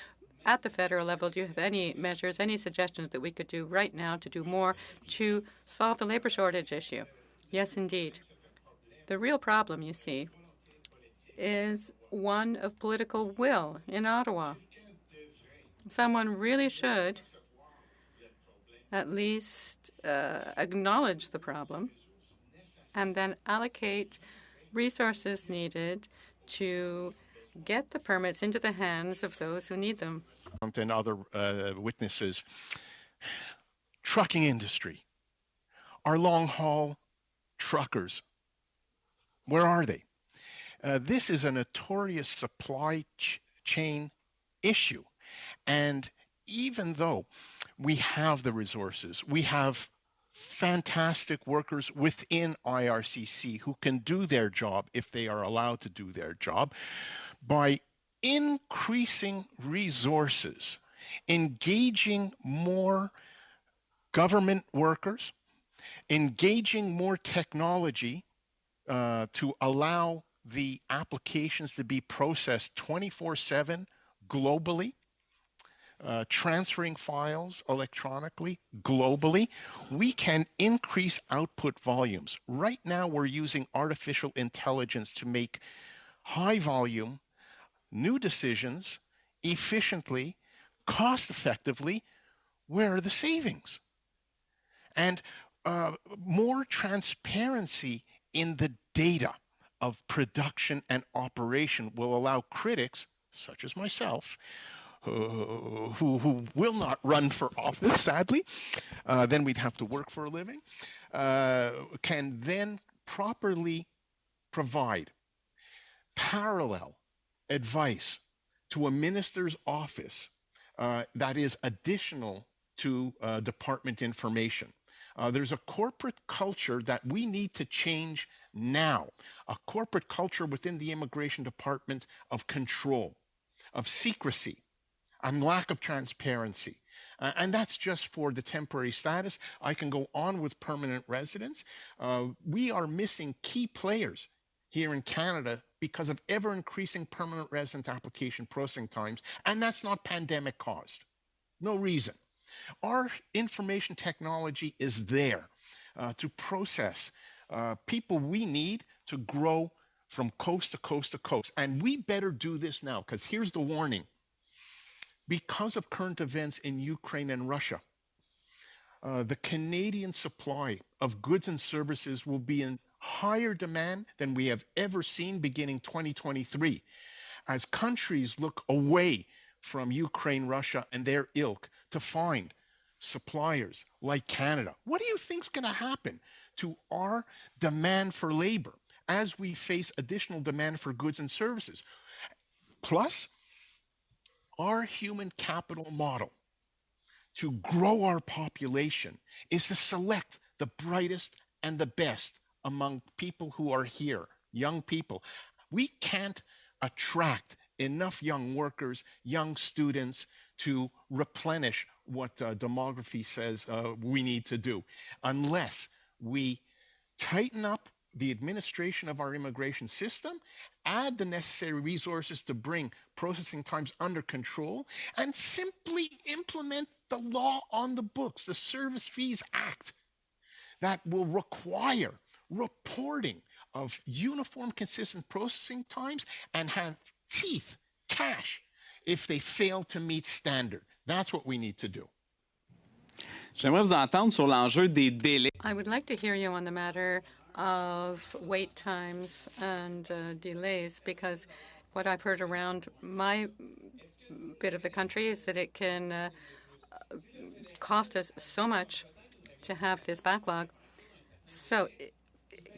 at the federal level? Do you have any measures, any suggestions that we could do right now to do more to solve the labor shortage issue? Yes, indeed. The real problem, you see, is one of political will in Ottawa. Someone really should at least acknowledge the problem and then allocate resources needed to get the permits into the hands of those who need them. And other witnesses, trucking industry, our long-haul truckers, where are they? This is a notorious supply chain issue. And even though we have the resources, we have fantastic workers within IRCC who can do their job if they are allowed to do their job, by increasing resources, engaging more government workers, engaging more technology to allow the applications to be processed 24/7 globally, transferring files electronically globally, we can increase output volumes. Right now, we're using artificial intelligence to make high volume, new decisions efficiently, cost effectively. Where are the savings? And more transparency in the data of production and operation will allow critics, such as myself, who will not run for office, sadly, then we'd have to work for a living, can then properly provide parallel advice to a minister's office that is additional to department information. There's a corporate culture that we need to change now, a corporate culture within the immigration department of control, of secrecy, and lack of transparency. And that's just for the temporary status. I can go on with permanent residents. We are missing key players here in Canada because of ever increasing permanent resident application processing times, and that's not pandemic caused. No reason. Our information technology is there to process people we need to grow from coast to coast to coast. And we better do this now, because here's the warning. Because of current events in Ukraine and Russia, the Canadian supply of goods and services will be in higher demand than we have ever seen beginning 2023, as countries look away from Ukraine, Russia, and their ilk to find suppliers like Canada. What do you think is going to happen to our demand for labor as we face additional demand for goods and services? Plus, our human capital model to grow our population is to select the brightest and the best among people who are here, young people. We can't attract enough young workers, young students to replenish what demography says we need to do unless we tighten up the administration of our immigration system, add the necessary resources to bring processing times under control, and simply implement the law on the books, the Service Fees Act, that will require reporting of uniform, consistent processing times and have teeth, cash, if they fail to meet standard. That's what we need to do. J'aimerais vous entendre sur l'enjeu des délais. I would like to hear you on the matter of wait times and delays, because what I've heard around my bit of the country is that it can cost us so much to have this backlog. So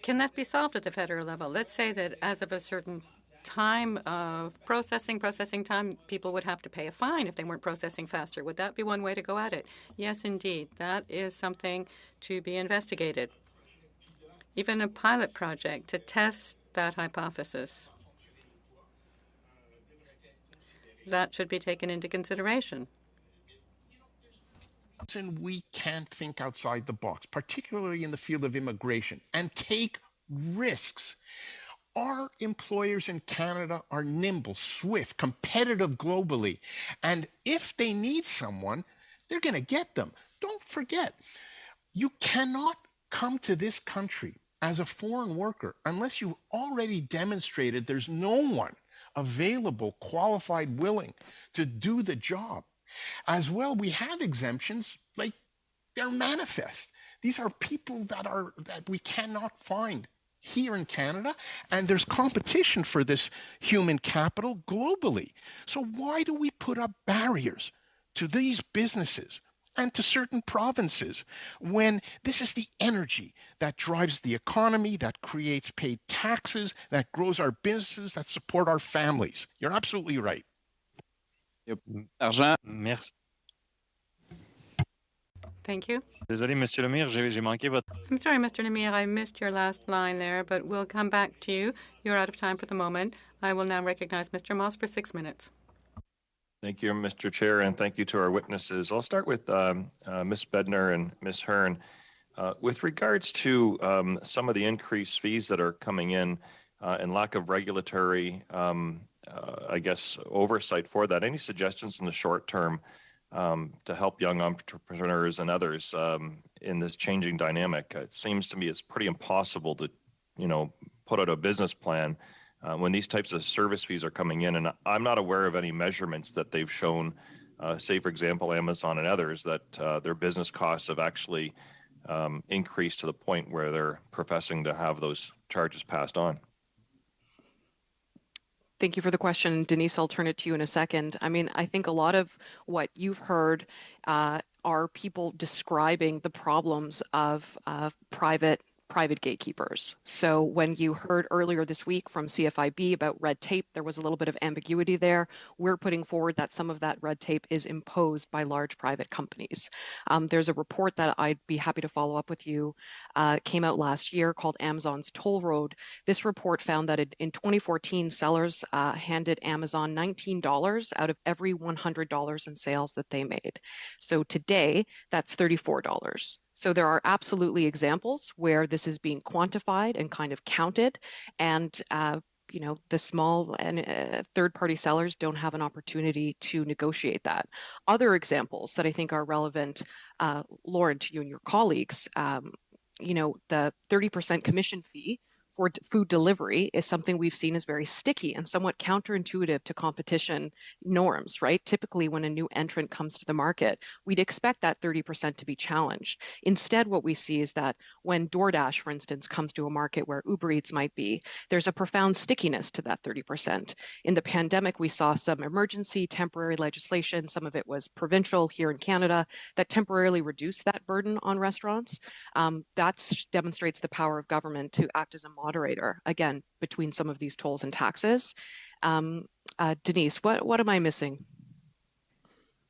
can that be solved at the federal level? Let's say that as of a certain time of processing time, people would have to pay a fine if they weren't processing faster. Would that be one way to go at it? Yes, indeed. That is something to be investigated. Even a pilot project to test that hypothesis. That should be taken into consideration. We can't think outside the box, particularly in the field of immigration, and take risks. Our employers in Canada are nimble, swift, competitive globally. And if they need someone, they're going to get them. Don't forget, you cannot come to this country as a foreign worker unless you've already demonstrated there's no one available, qualified, willing to do the job. As well, we have exemptions like they're manifest. These are people that we cannot find here in Canada, and there's competition for this human capital globally. So why do we put up barriers to these businesses and to certain provinces when this is the energy that drives the economy, that creates paid taxes, that grows our businesses, that support our families? You're absolutely right. Argent. Merci. Thank you. Désolé, Monsieur Lemire, j'ai manqué votre... I'm sorry, Mr. Lemire, I missed your last line there, but we'll come back to you. You're out of time for the moment. I will now recognize Mr. Moss for 6 minutes. Thank you, Mr. Chair, and thank you to our witnesses. I'll start with Ms. Bednar and Ms. Hearn. With regards to some of the increased fees that are coming in and lack of regulatory, I guess, oversight for that, any suggestions in the short term to help young entrepreneurs and others in this changing dynamic? It seems to me it's pretty impossible to, put out a business plan when these types of service fees are coming in. And I'm not aware of any measurements that they've shown, say, for example, Amazon and others, that their business costs have actually increased to the point where they're professing to have those charges passed on. Thank you for the question. Denise, I'll turn it to you in a second. I mean, I think a lot of what you've heard are people describing the problems of private gatekeepers. So when you heard earlier this week from CFIB about red tape, there was a little bit of ambiguity there. We're putting forward that some of that red tape is imposed by large private companies. There's a report that I'd be happy to follow up with you, came out last year called Amazon's Toll Road. This report found that in 2014, sellers handed Amazon $19 out of every $100 in sales that they made. So today, that's $34. So there are absolutely examples where this is being quantified and kind of counted, and the small and third-party sellers don't have an opportunity to negotiate that. Other examples that I think are relevant, Lauren, to you and your colleagues, the 30% commission fee for food delivery is something we've seen as very sticky and somewhat counterintuitive to competition norms, right? Typically, when a new entrant comes to the market, we'd expect that 30% to be challenged. Instead, what we see is that when DoorDash, for instance, comes to a market where Uber Eats might be, there's a profound stickiness to that 30%. In the pandemic, we saw some emergency temporary legislation. Some of it was provincial here in Canada that temporarily reduced that burden on restaurants. That demonstrates the power of government to act as a moderator, again, between some of these tolls and taxes. Denise, what am I missing?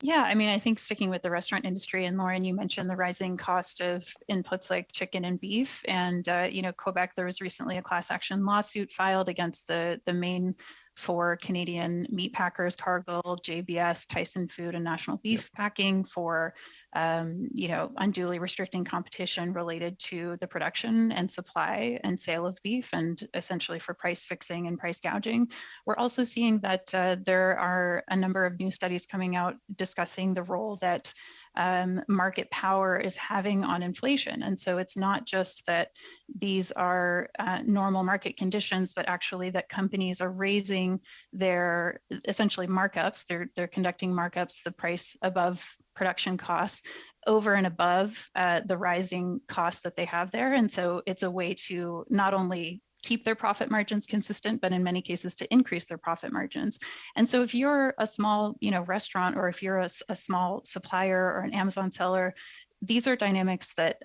Yeah, I mean, I think sticking with the restaurant industry, and Lauren, you mentioned the rising cost of inputs like chicken and beef. And, Quebec, there was recently a class action lawsuit filed against the main four Canadian meat packers, Cargill, JBS, Tyson Food, and National Beef Packing for, unduly restricting competition related to the production and supply and sale of beef, and essentially for price fixing and price gouging. We're also seeing that there are a number of new studies coming out discussing the role that market power is having on inflation. And so it's not just that these are normal market conditions, but actually that companies are raising their essentially markups. They're conducting markups, the price above production costs over and above the rising costs that they have there. And so it's a way to not only keep their profit margins consistent, but in many cases to increase their profit margins. And so if you're a small, restaurant, or if you're a small supplier or an Amazon seller, these are dynamics that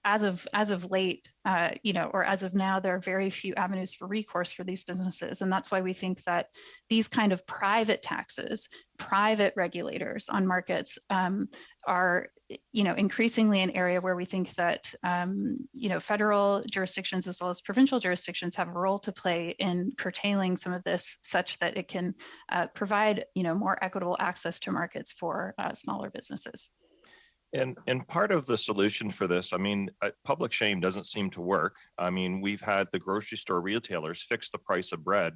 as of late, or as of now, there are very few avenues for recourse for these businesses. And that's why we think that these kind of private taxes, private regulators on markets are, increasingly an area where we think that, federal jurisdictions as well as provincial jurisdictions have a role to play in curtailing some of this, such that it can provide, more equitable access to markets for smaller businesses. And part of the solution for this, public shame doesn't seem to work. We've had the grocery store retailers fix the price of bread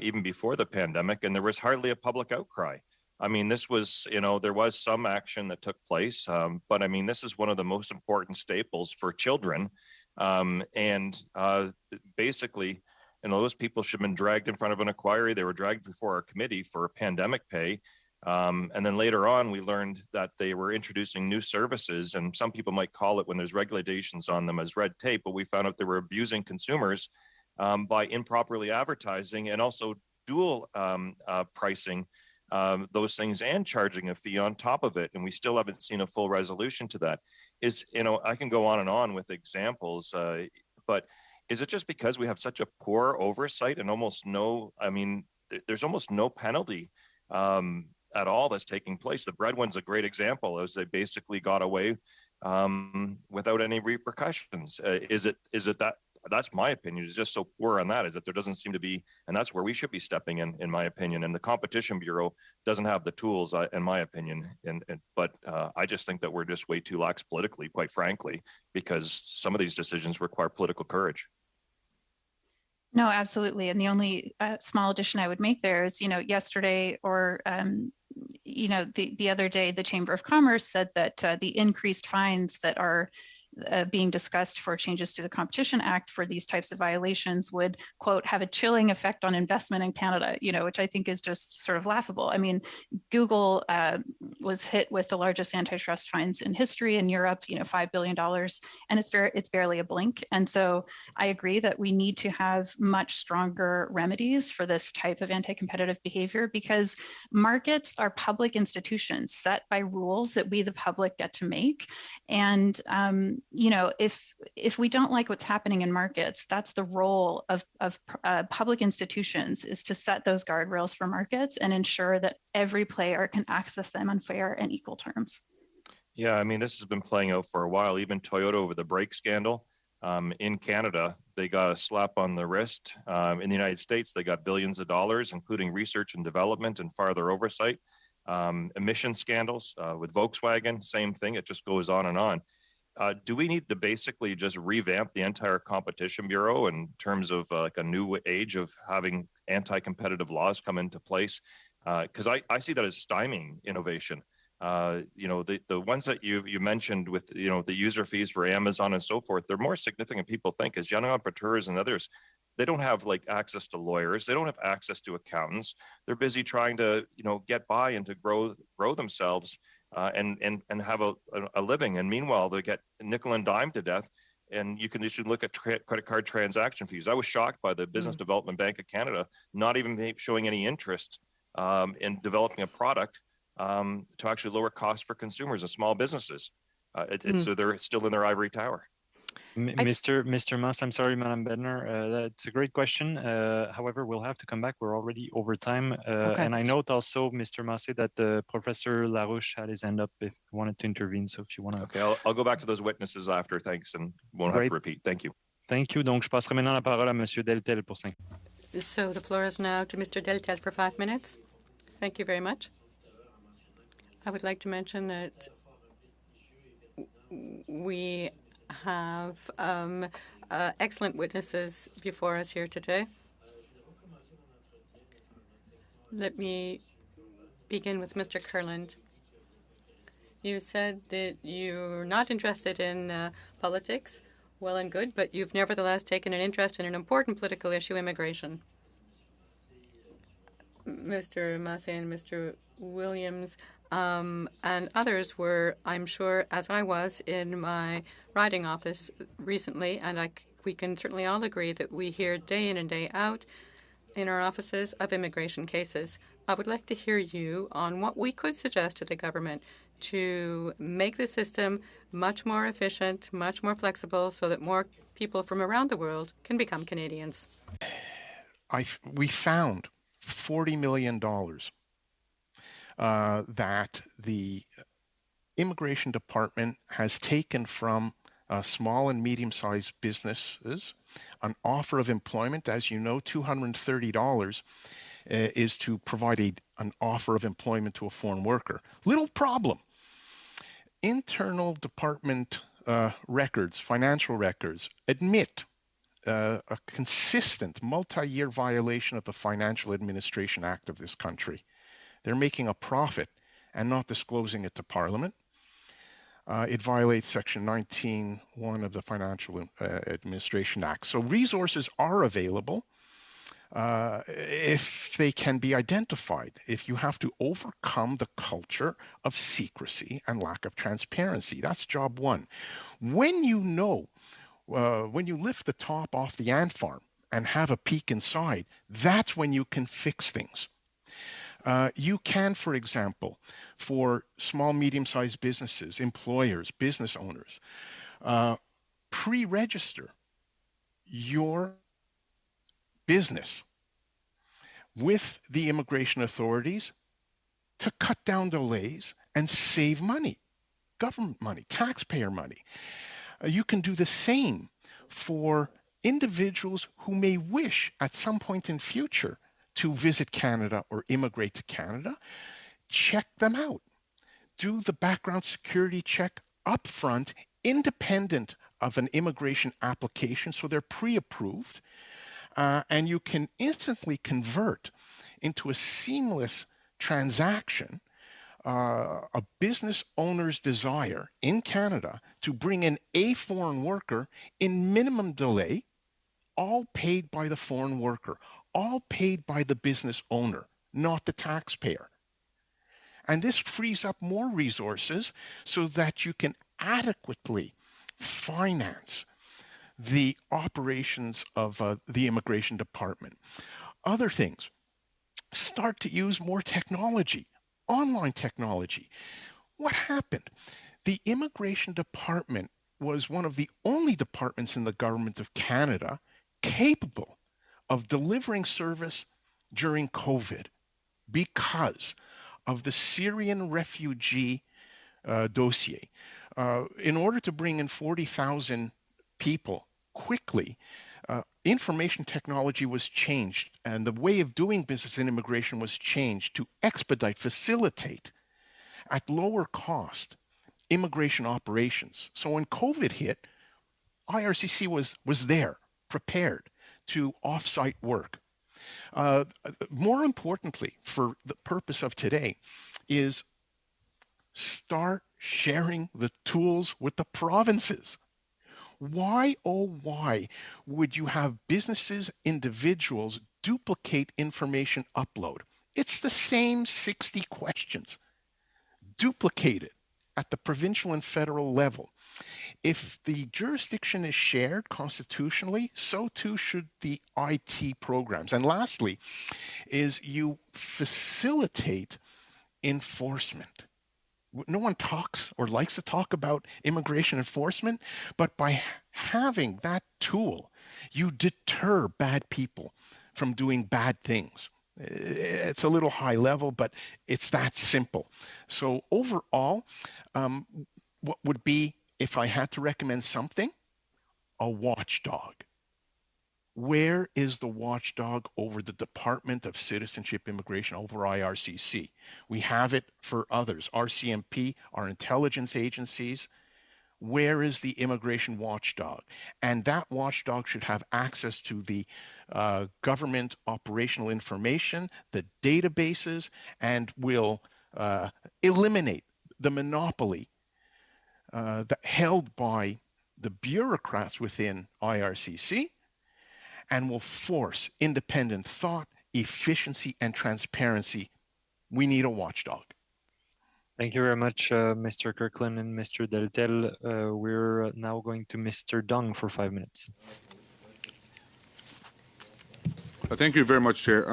even before the pandemic, and there was hardly a public outcry. This was, there was some action that took place, but this is one of the most important staples for children. Basically, those people should have been dragged in front of an inquiry. They were dragged before our committee for pandemic pay. And then later on, we learned that they were introducing new services, and some people might call it, when there's regulations on them, as red tape, but we found out they were abusing consumers by improperly advertising and also dual pricing those things and charging a fee on top of it. And we still haven't seen a full resolution to that. I can go on and on with examples, but is it just because we have such a poor oversight and there's almost no penalty at all that's taking place? The bread one's a great example, as they basically got away without any repercussions. Is it that? That's my opinion. It's just so poor on that, is that there doesn't seem to be, and that's where we should be stepping in my opinion. And the Competition Bureau doesn't have the tools, in my opinion. But I just think that we're just way too lax politically, quite frankly, because some of these decisions require political courage. No, absolutely. And the only small addition I would make there is, yesterday or, the other day, the Chamber of Commerce said that the increased fines that are being discussed for changes to the Competition Act for these types of violations would, quote, have a chilling effect on investment in Canada, which I think is just sort of laughable. Google was hit with the largest antitrust fines in history in Europe, $5 billion, and it's barely a blink. And so I agree that we need to have much stronger remedies for this type of anti-competitive behavior, because markets are public institutions set by rules that we, the public, get to make. And if we don't like what's happening in markets, that's the role of public institutions, is to set those guardrails for markets and ensure that every player can access them on fair and equal terms. Yeah, this has been playing out for a while. Even Toyota over the brake scandal in Canada, they got a slap on the wrist. In the United States, they got billions of dollars, including research and development and farther oversight. Emission scandals with Volkswagen, same thing. It just goes on and on. Do we need to basically just revamp the entire Competition Bureau in terms of a new age of having anti-competitive laws come into place? Because I see that as stymieing innovation. The ones that you mentioned with, the user fees for Amazon and so forth, they're more significant people think, as young entrepreneurs and others. They don't have like access to lawyers. They don't have access to accountants. They're busy trying to, get by and to grow themselves and have a living. And meanwhile, they get nickel and dime to death. And you should look at credit card transaction fees. I was shocked by the Business Development Bank of Canada not even showing any interest in developing a product to actually lower costs for consumers and small businesses. So they're still in their ivory tower. Mr. Moss, I'm sorry, Madam Bednar. That's a great question. However, we'll have to come back. We're already over time. Okay. And I note also, Mr. Massé, that Professor Larouche had his hand up if he wanted to intervene. So if you want to... Okay, I'll go back to those witnesses after, thanks, and won't have to repeat. Thank you. Thank you. Donc, je passerai maintenant la parole à Monsieur Deltel pour 5. So the floor is now to Mr. Deltel for 5 minutes. Thank you very much. I would like to mention that we have excellent witnesses before us here today. Let me begin with Mr. Kurland. You said that you're not interested in politics. Well and good, but you've nevertheless taken an interest in an important political issue, immigration. Mr. Massé and Mr. Williams and others were, I'm sure, as I was in my riding office recently, and we can certainly all agree that we hear day in and day out in our offices of immigration cases. I would like to hear you on what we could suggest to the government to make the system much more efficient, much more flexible, so that more people from around the world can become Canadians. We found $40 million that the Immigration Department has taken from small and medium-sized businesses. An offer of employment, as you know, $230 is to provide an offer of employment to a foreign worker. Little problem. Internal department records, financial records, admit a consistent multi-year violation of the Financial Administration Act of this country. They're making a profit and not disclosing it to Parliament. It violates Section 19(1) of the Financial Administration Act. So resources are available if they can be identified, if you have to overcome the culture of secrecy and lack of transparency. That's job one. When you know, when you lift the top off the ant farm and have a peek inside, that's when you can fix things. You can, for example, for small, medium-sized businesses, employers, business owners, pre-register your business with the immigration authorities to cut down delays and save money, government money, taxpayer money. You can do the same for individuals who may wish at some point in future to visit Canada or immigrate to Canada. Check them out. Do the background security check upfront, independent of an immigration application, so they're pre-approved, and you can instantly convert into a seamless transaction a business owner's desire in Canada to bring in a foreign worker in minimum delay, all paid by the foreign worker, all paid by the business owner, not the taxpayer. And this frees up more resources so that you can adequately finance the operations of the Immigration Department. Other things, start to use more technology, online technology. What happened? The Immigration Department was one of the only departments in the Government of Canada capable of delivering service during COVID because of the Syrian refugee dossier. In order to bring in 40,000 people quickly, information technology was changed, and the way of doing business in immigration was changed to expedite, facilitate, at lower cost, immigration operations. So when COVID hit, IRCC was there, prepared to off-site work. More importantly, for the purpose of today, is start sharing the tools with the provinces. Why, oh, why would you have businesses, individuals duplicate information upload? It's the same 60 questions. Duplicate it at the provincial and federal level. If the jurisdiction is shared constitutionally, so too should the IT programs. And lastly, is you facilitate enforcement. No one talks or likes to talk about immigration enforcement, but by having that tool, you deter bad people from doing bad things. It's a little high level, but it's that simple. So overall, what would be, if I had to recommend something, a watchdog. Where is the watchdog over the Department of Citizenship Immigration, over IRCC? We have it for others, RCMP, our intelligence agencies. Where is the immigration watchdog? And that watchdog should have access to the government operational information, the databases, and will eliminate the monopoly held by the bureaucrats within IRCC, and will force independent thought, efficiency, and transparency. We need a watchdog. Thank you very much, Mr. Kirkland and Mr. Deltel. We're now going to Mr. Dung for 5 minutes. Thank you very much, Chair.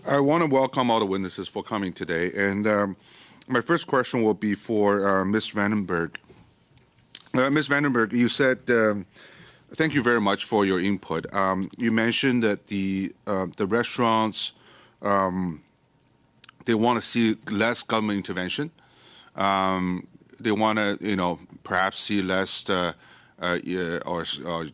I want to welcome all the witnesses for coming today. And my first question will be for Ms. Vandenberg. Ms. Vandenberg, you said, thank you very much for your input. You mentioned that the restaurants, they want to see less government intervention. They want to, perhaps see less or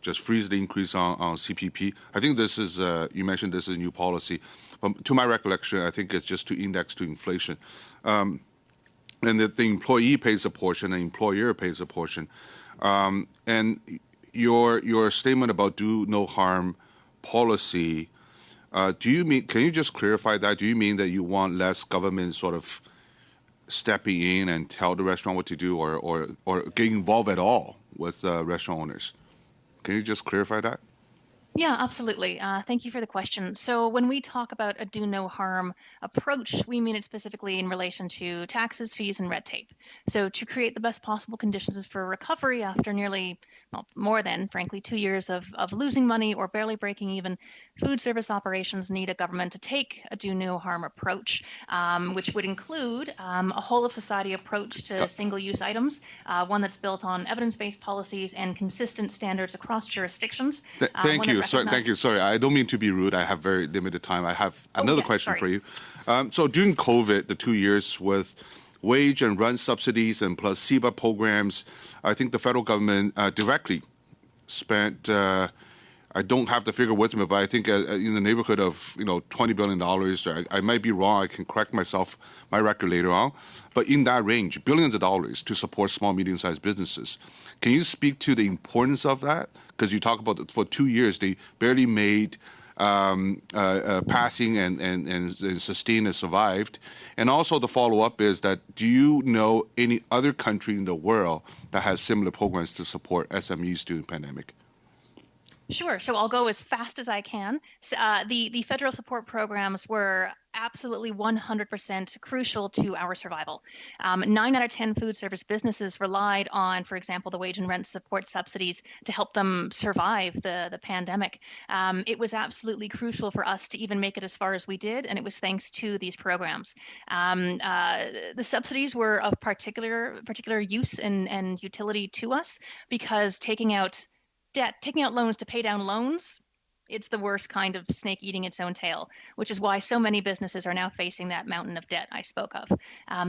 just freeze the increase on CPP. I think this is, you mentioned this is a new policy. But to my recollection, I think it's just to index to inflation. And that the employee pays a portion, the employer pays a portion. And your statement about do no harm policy, do you mean, can you just clarify that? Do you mean that you want less government sort of stepping in and tell the restaurant what to do, or get involved at all with restaurant owners? Can you just clarify that? Yeah, absolutely. Thank you for the question. So when we talk about a do no harm approach, we mean it specifically in relation to taxes, fees, and red tape. So to create the best possible conditions for recovery after nearly, well, more than, frankly, 2 years of losing money or barely breaking even, food service operations need a government to take a do no harm approach, which would include a whole of society approach to single-use items, one that's built on evidence-based policies and consistent standards across jurisdictions. Thank you. Thank you. Sorry, I don't mean to be rude. I have very limited time. I have another question for you. So during COVID, the 2 years with wage and rent subsidies and plus SEBA programs, I think the federal government directly spent, I don't have the figure with me, but I think in the neighborhood of $20 billion. I might be wrong. I can correct my record later on. But in that range, billions of dollars to support small, medium-sized businesses. Can you speak to the importance of that? Because you talk about for 2 years they barely made passing and sustained and survived. And also the follow-up is that, do you know any other country in the world that has similar programs to support SMEs during the pandemic? Sure. So I'll go as fast as I can. So, the federal support programs were absolutely 100% crucial to our survival. 9 out of 10 food service businesses relied on, for example, the wage and rent support subsidies to help them survive the pandemic. It was absolutely crucial for us to even make it as far as we did, and it was thanks to these programs. The subsidies were of particular use and utility to us because taking out loans to pay down loans, it's the worst kind of snake eating its own tail, which is why so many businesses are now facing that mountain of debt I spoke of.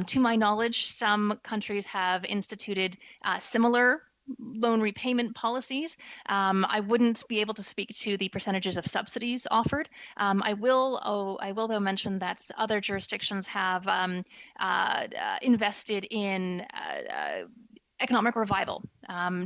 To my knowledge, some countries have instituted similar loan repayment policies. I wouldn't be able to speak to the percentages of subsidies offered. I will though mention that other jurisdictions have invested in economic revival,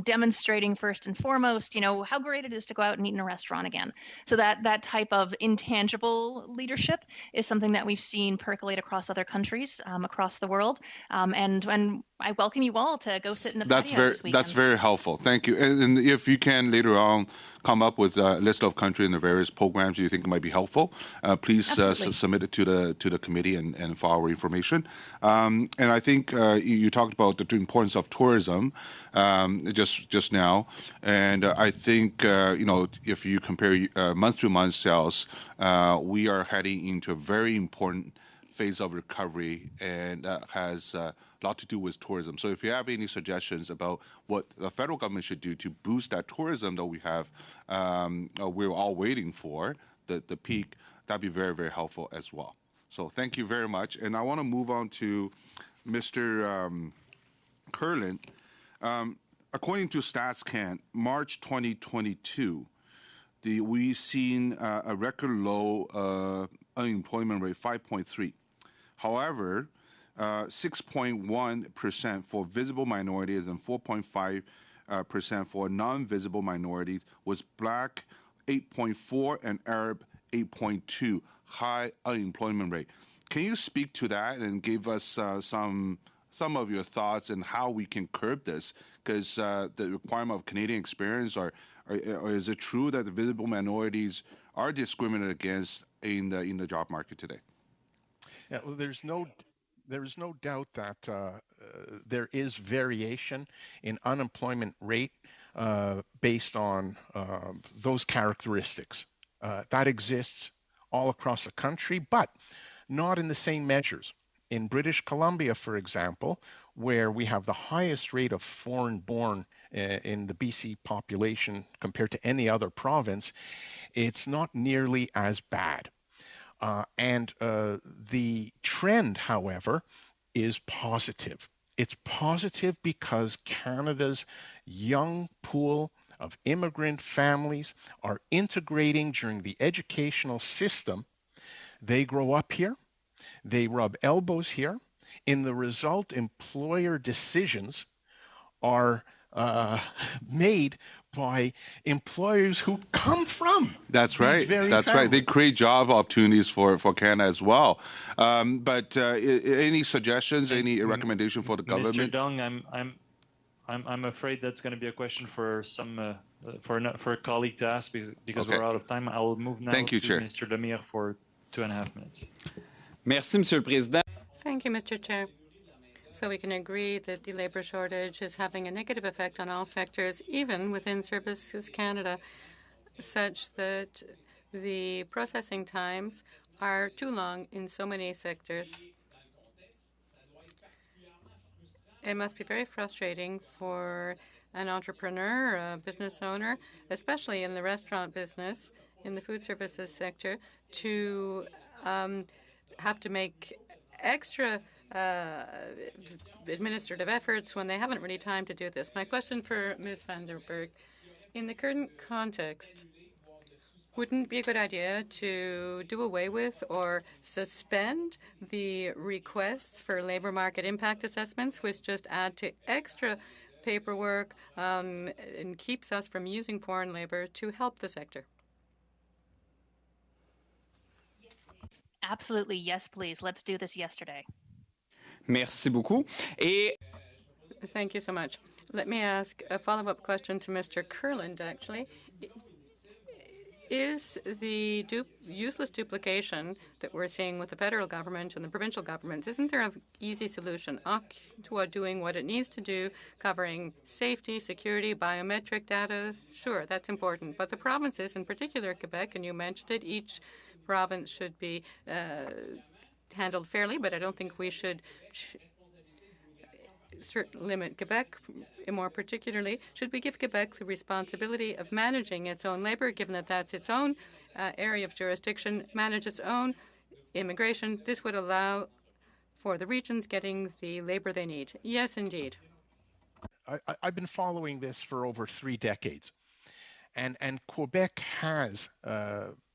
demonstrating first and foremost, how great it is to go out and eat in a restaurant again. So that type of intangible leadership is something that we've seen percolate across other countries, across the world. And I welcome you all to go sit in the patio this weekend. That's very helpful. Thank you. And if you can later on come up with a list of countries and the various programs you think might be helpful, please submit it to the committee and for our information. And I think you talked about the importance of tourism just now, and I think if you compare month-to-month sales, we are heading into a very important phase of recovery, and that has a lot to do with tourism. So if you have any suggestions about what the federal government should do to boost that tourism that we have, we're all waiting for, the peak, that'd be very, very helpful as well. So thank you very much. And I want to move on to Mr. Kurland. According to StatsCan, March 2022, we've seen a record low unemployment rate, 5.3. However, 6.1% for visible minorities and 4.5% for non-visible minorities was Black 8.4 and Arab 8.2, high unemployment rate. Can you speak to that and give us some of your thoughts on how we can curb this? Because the requirement of Canadian experience, or is it true that the visible minorities are discriminated against in the job market today? Yeah, well, there is no doubt that there is variation in unemployment rate based on those characteristics. That exists all across the country, but not in the same measures. In British Columbia, for example, where we have the highest rate of foreign-born in the BC population compared to any other province, it's not nearly as bad. And the trend, however, is positive. It's positive because Canada's young pool of immigrant families are integrating during the educational system. They grow up here, they rub elbows here. In the result, employer decisions are made by employers who come from. That's right. That's right. They create job opportunities for Canada as well. But any suggestions, any recommendation for the government? Mr. Dong, I'm afraid that's going to be a question for for a colleague to ask because we're out of time. I will move now to Mr. Lemire for 2.5 minutes. Merci, Monsieur le Président. Thank you, Mr. Chair. So we can agree that the labour shortage is having a negative effect on all sectors, even within Services Canada, such that the processing times are too long in so many sectors. It must be very frustrating for an entrepreneur, a business owner, especially in the restaurant business, in the food services sector, to have to make extra administrative efforts when they haven't really time to do this. My question for Ms. van der Berg, in the current context, wouldn't it be a good idea to do away with or suspend the requests for labour market impact assessments, which just add to extra paperwork and keeps us from using foreign labour to help the sector? Absolutely, yes, please. Let's do this yesterday. Merci beaucoup. Thank you so much. Let me ask a follow-up question to Mr. Kurland, actually. Is the useless duplication that we're seeing with the federal government and the provincial governments, isn't there an easy solution? Ottawa doing what it needs to do, covering safety, security, biometric data, sure, that's important. But the provinces, in particular Quebec, and you mentioned it, each province should be handled fairly, but I don't think we should limit Quebec more particularly. Should we give Quebec the responsibility of managing its own labour, given that that's its own area of jurisdiction, manage its own immigration? This would allow for the regions getting the labour they need. Yes, indeed. I've been following this for over 3 decades. And Quebec has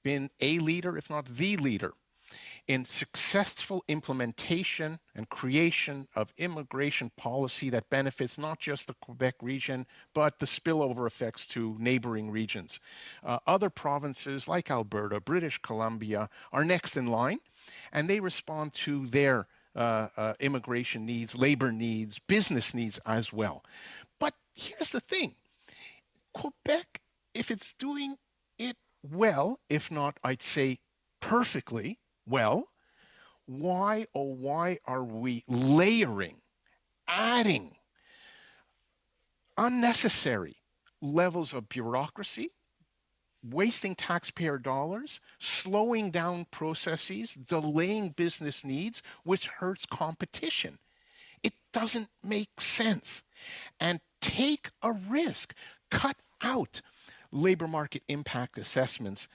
been a leader, if not the leader, in successful implementation and creation of immigration policy that benefits not just the Quebec region, but the spillover effects to neighboring regions. Other provinces like Alberta, British Columbia are next in line, and they respond to their immigration needs, labor needs, business needs as well. But here's the thing. Quebec, if it's doing it well, if not, I'd say perfectly well, why, oh, why are we layering, adding unnecessary levels of bureaucracy, wasting taxpayer dollars, slowing down processes, delaying business needs, which hurts competition? It doesn't make sense. And take a risk. Cut out labor market impact assessments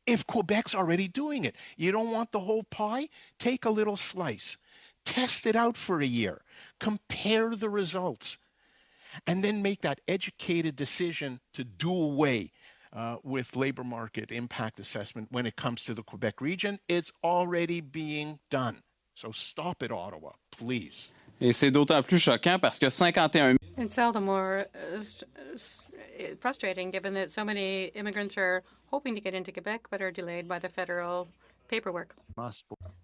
if Quebec's already doing it. You don't want the whole pie? Take a little slice. Test it out for a year. Compare the results. And then make that educated decision to do away with labor market impact assessment when it comes to the Quebec region. It's already being done. So stop it, Ottawa, please. Et c'est d'autant plus choquant parce que 51 It's all the more frustrating given that so many immigrants are hoping to get into Quebec but are delayed by the federal paperwork.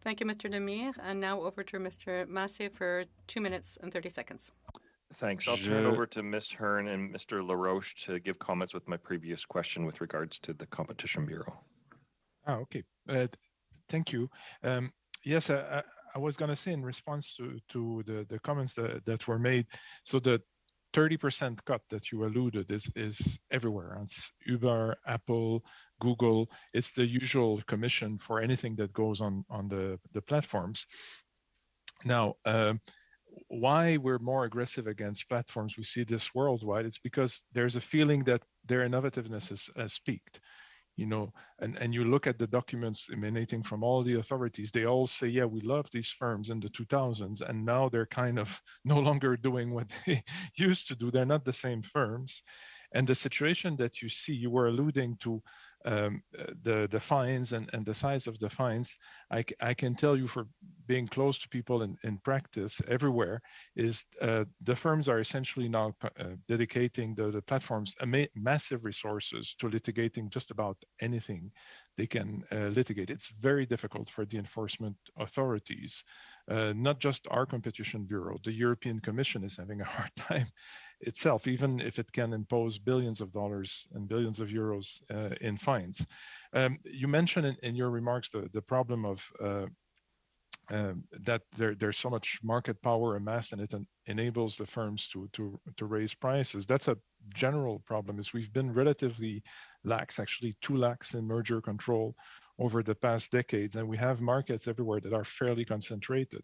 Thank you, Mr. Lemire. And now over to Mr. Massé for 2 minutes and 30 seconds. Thanks. I'll turn it over to Ms. Hearn and Mr. LaRoche to give comments with my previous question with regards to the Competition Bureau. Okay. Thank you. Yes, I was going to say in response to the comments that were made, so the 30% cut that you alluded is everywhere. It's Uber, Apple, Google. It's the usual commission for anything that goes on the platforms. Now, why we're more aggressive against platforms, we see this worldwide, it's because there's a feeling that their innovativeness has peaked. You know, and you look at the documents emanating from all the authorities, they all say, yeah, we love these firms in the 2000s, and now they're kind of no longer doing what they used to do. They're not the same firms. And the situation that you see, you were alluding to the fines and the size of the fines. I can tell you, for being close to people in practice everywhere, is the firms are essentially now dedicating the platforms massive resources to litigating just about anything they can litigate. It's very difficult for the enforcement authorities, not just our competition bureau. The European Commission is having a hard time itself, even if it can impose billions of dollars and billions of euros in fines. You mentioned in your remarks the problem of that there's so much market power amassed, and it enables the firms to raise prices. That's a general problem. Is we've been relatively lax, actually too lax in merger control over the past decades, and we have markets everywhere that are fairly concentrated.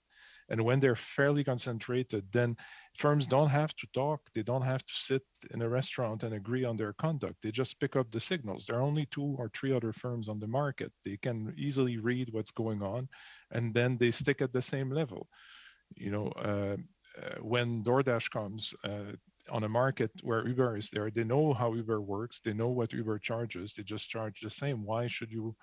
And when they're fairly concentrated, then firms don't have to talk. They don't have to sit in a restaurant and agree on their conduct. They just pick up the signals. There are only 2 or 3 other firms on the market. They can easily read what's going on, and then they stick at the same level. You know, when DoorDash comes on a market where Uber is there, they know how Uber works. They know what Uber charges. They just charge the same. Why should you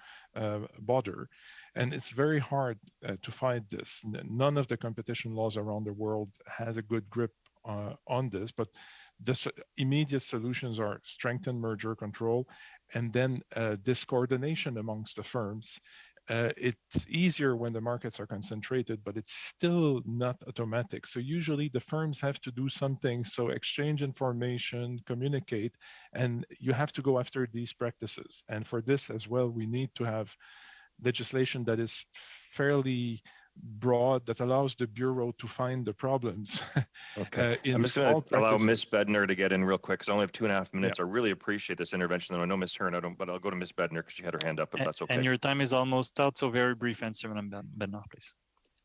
bother? And it's very hard to fight this. None of the competition laws around the world has a good grip on this, but the immediate solutions are strengthen merger control and then this coordination amongst the firms. It's easier when the markets are concentrated, but it's still not automatic. So usually the firms have to do something, so exchange information, communicate, and you have to go after these practices. And for this as well, we need to have legislation that is fairly broad, that allows the Bureau to find the problems. Okay. I'm just going to allow Ms. Bednar to get in real quick, because I only have 2.5 minutes. Yeah. I really appreciate this intervention. And I know Ms. Hearn, but I'll go to Ms. Bednar because she had her hand up, if that's okay. And your time is almost out, so very brief answer, Madam Bednar, please.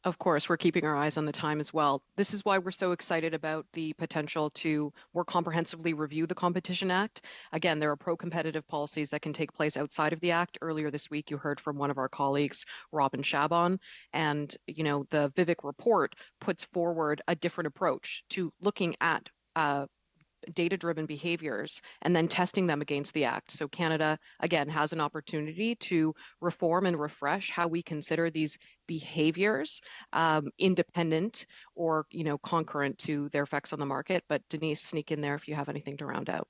Of course, we're keeping our eyes on the time as well. This is why we're so excited about the potential to more comprehensively review the Competition Act. Again, there are pro-competitive policies that can take place outside of the Act. Earlier this week, you heard from one of our colleagues, Robin Chabon, and the Vivek report puts forward a different approach to looking at data-driven behaviors and then testing them against the Act. So Canada, again, has an opportunity to reform and refresh how we consider these behaviors independent or, concurrent to their effects on the market. But Denise, sneak in there if you have anything to round out.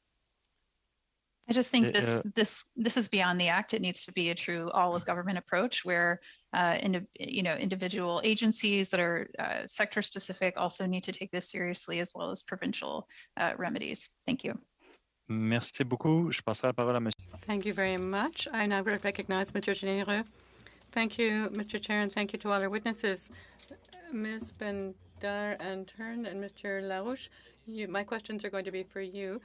I just think this is beyond the Act. It needs to be a true all of government approach where individual agencies that are sector specific also need to take this seriously, as well as provincial remedies. Thank you. Merci beaucoup. Je passerai la parole à monsieur. Thank you very much. I now recognize Mr. Généreux. Thank you, Mr. Chair, and thank you to all our witnesses. Ms. Bendar and Hearn and Mr. Larouche, my questions are going to be for you.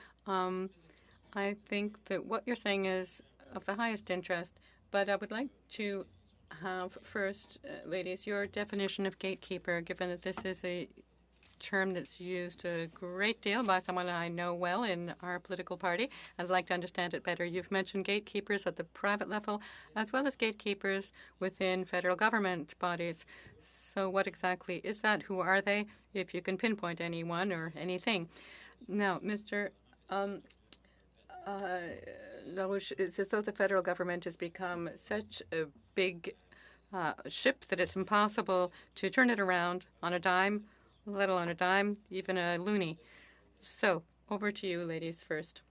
I think that what you're saying is of the highest interest, but I would like to have first, ladies, your definition of gatekeeper, given that this is a term that's used a great deal by someone I know well in our political party. I'd like to understand it better. You've mentioned gatekeepers at the private level, as well as gatekeepers within federal government bodies. So what exactly is that? Who are they? If you can pinpoint anyone or anything. Now, Mr. Larouche, it's as though the federal government has become such a big ship that it's impossible to turn it around on a dime, let alone a dime, even a loonie. So, over to you, ladies, first.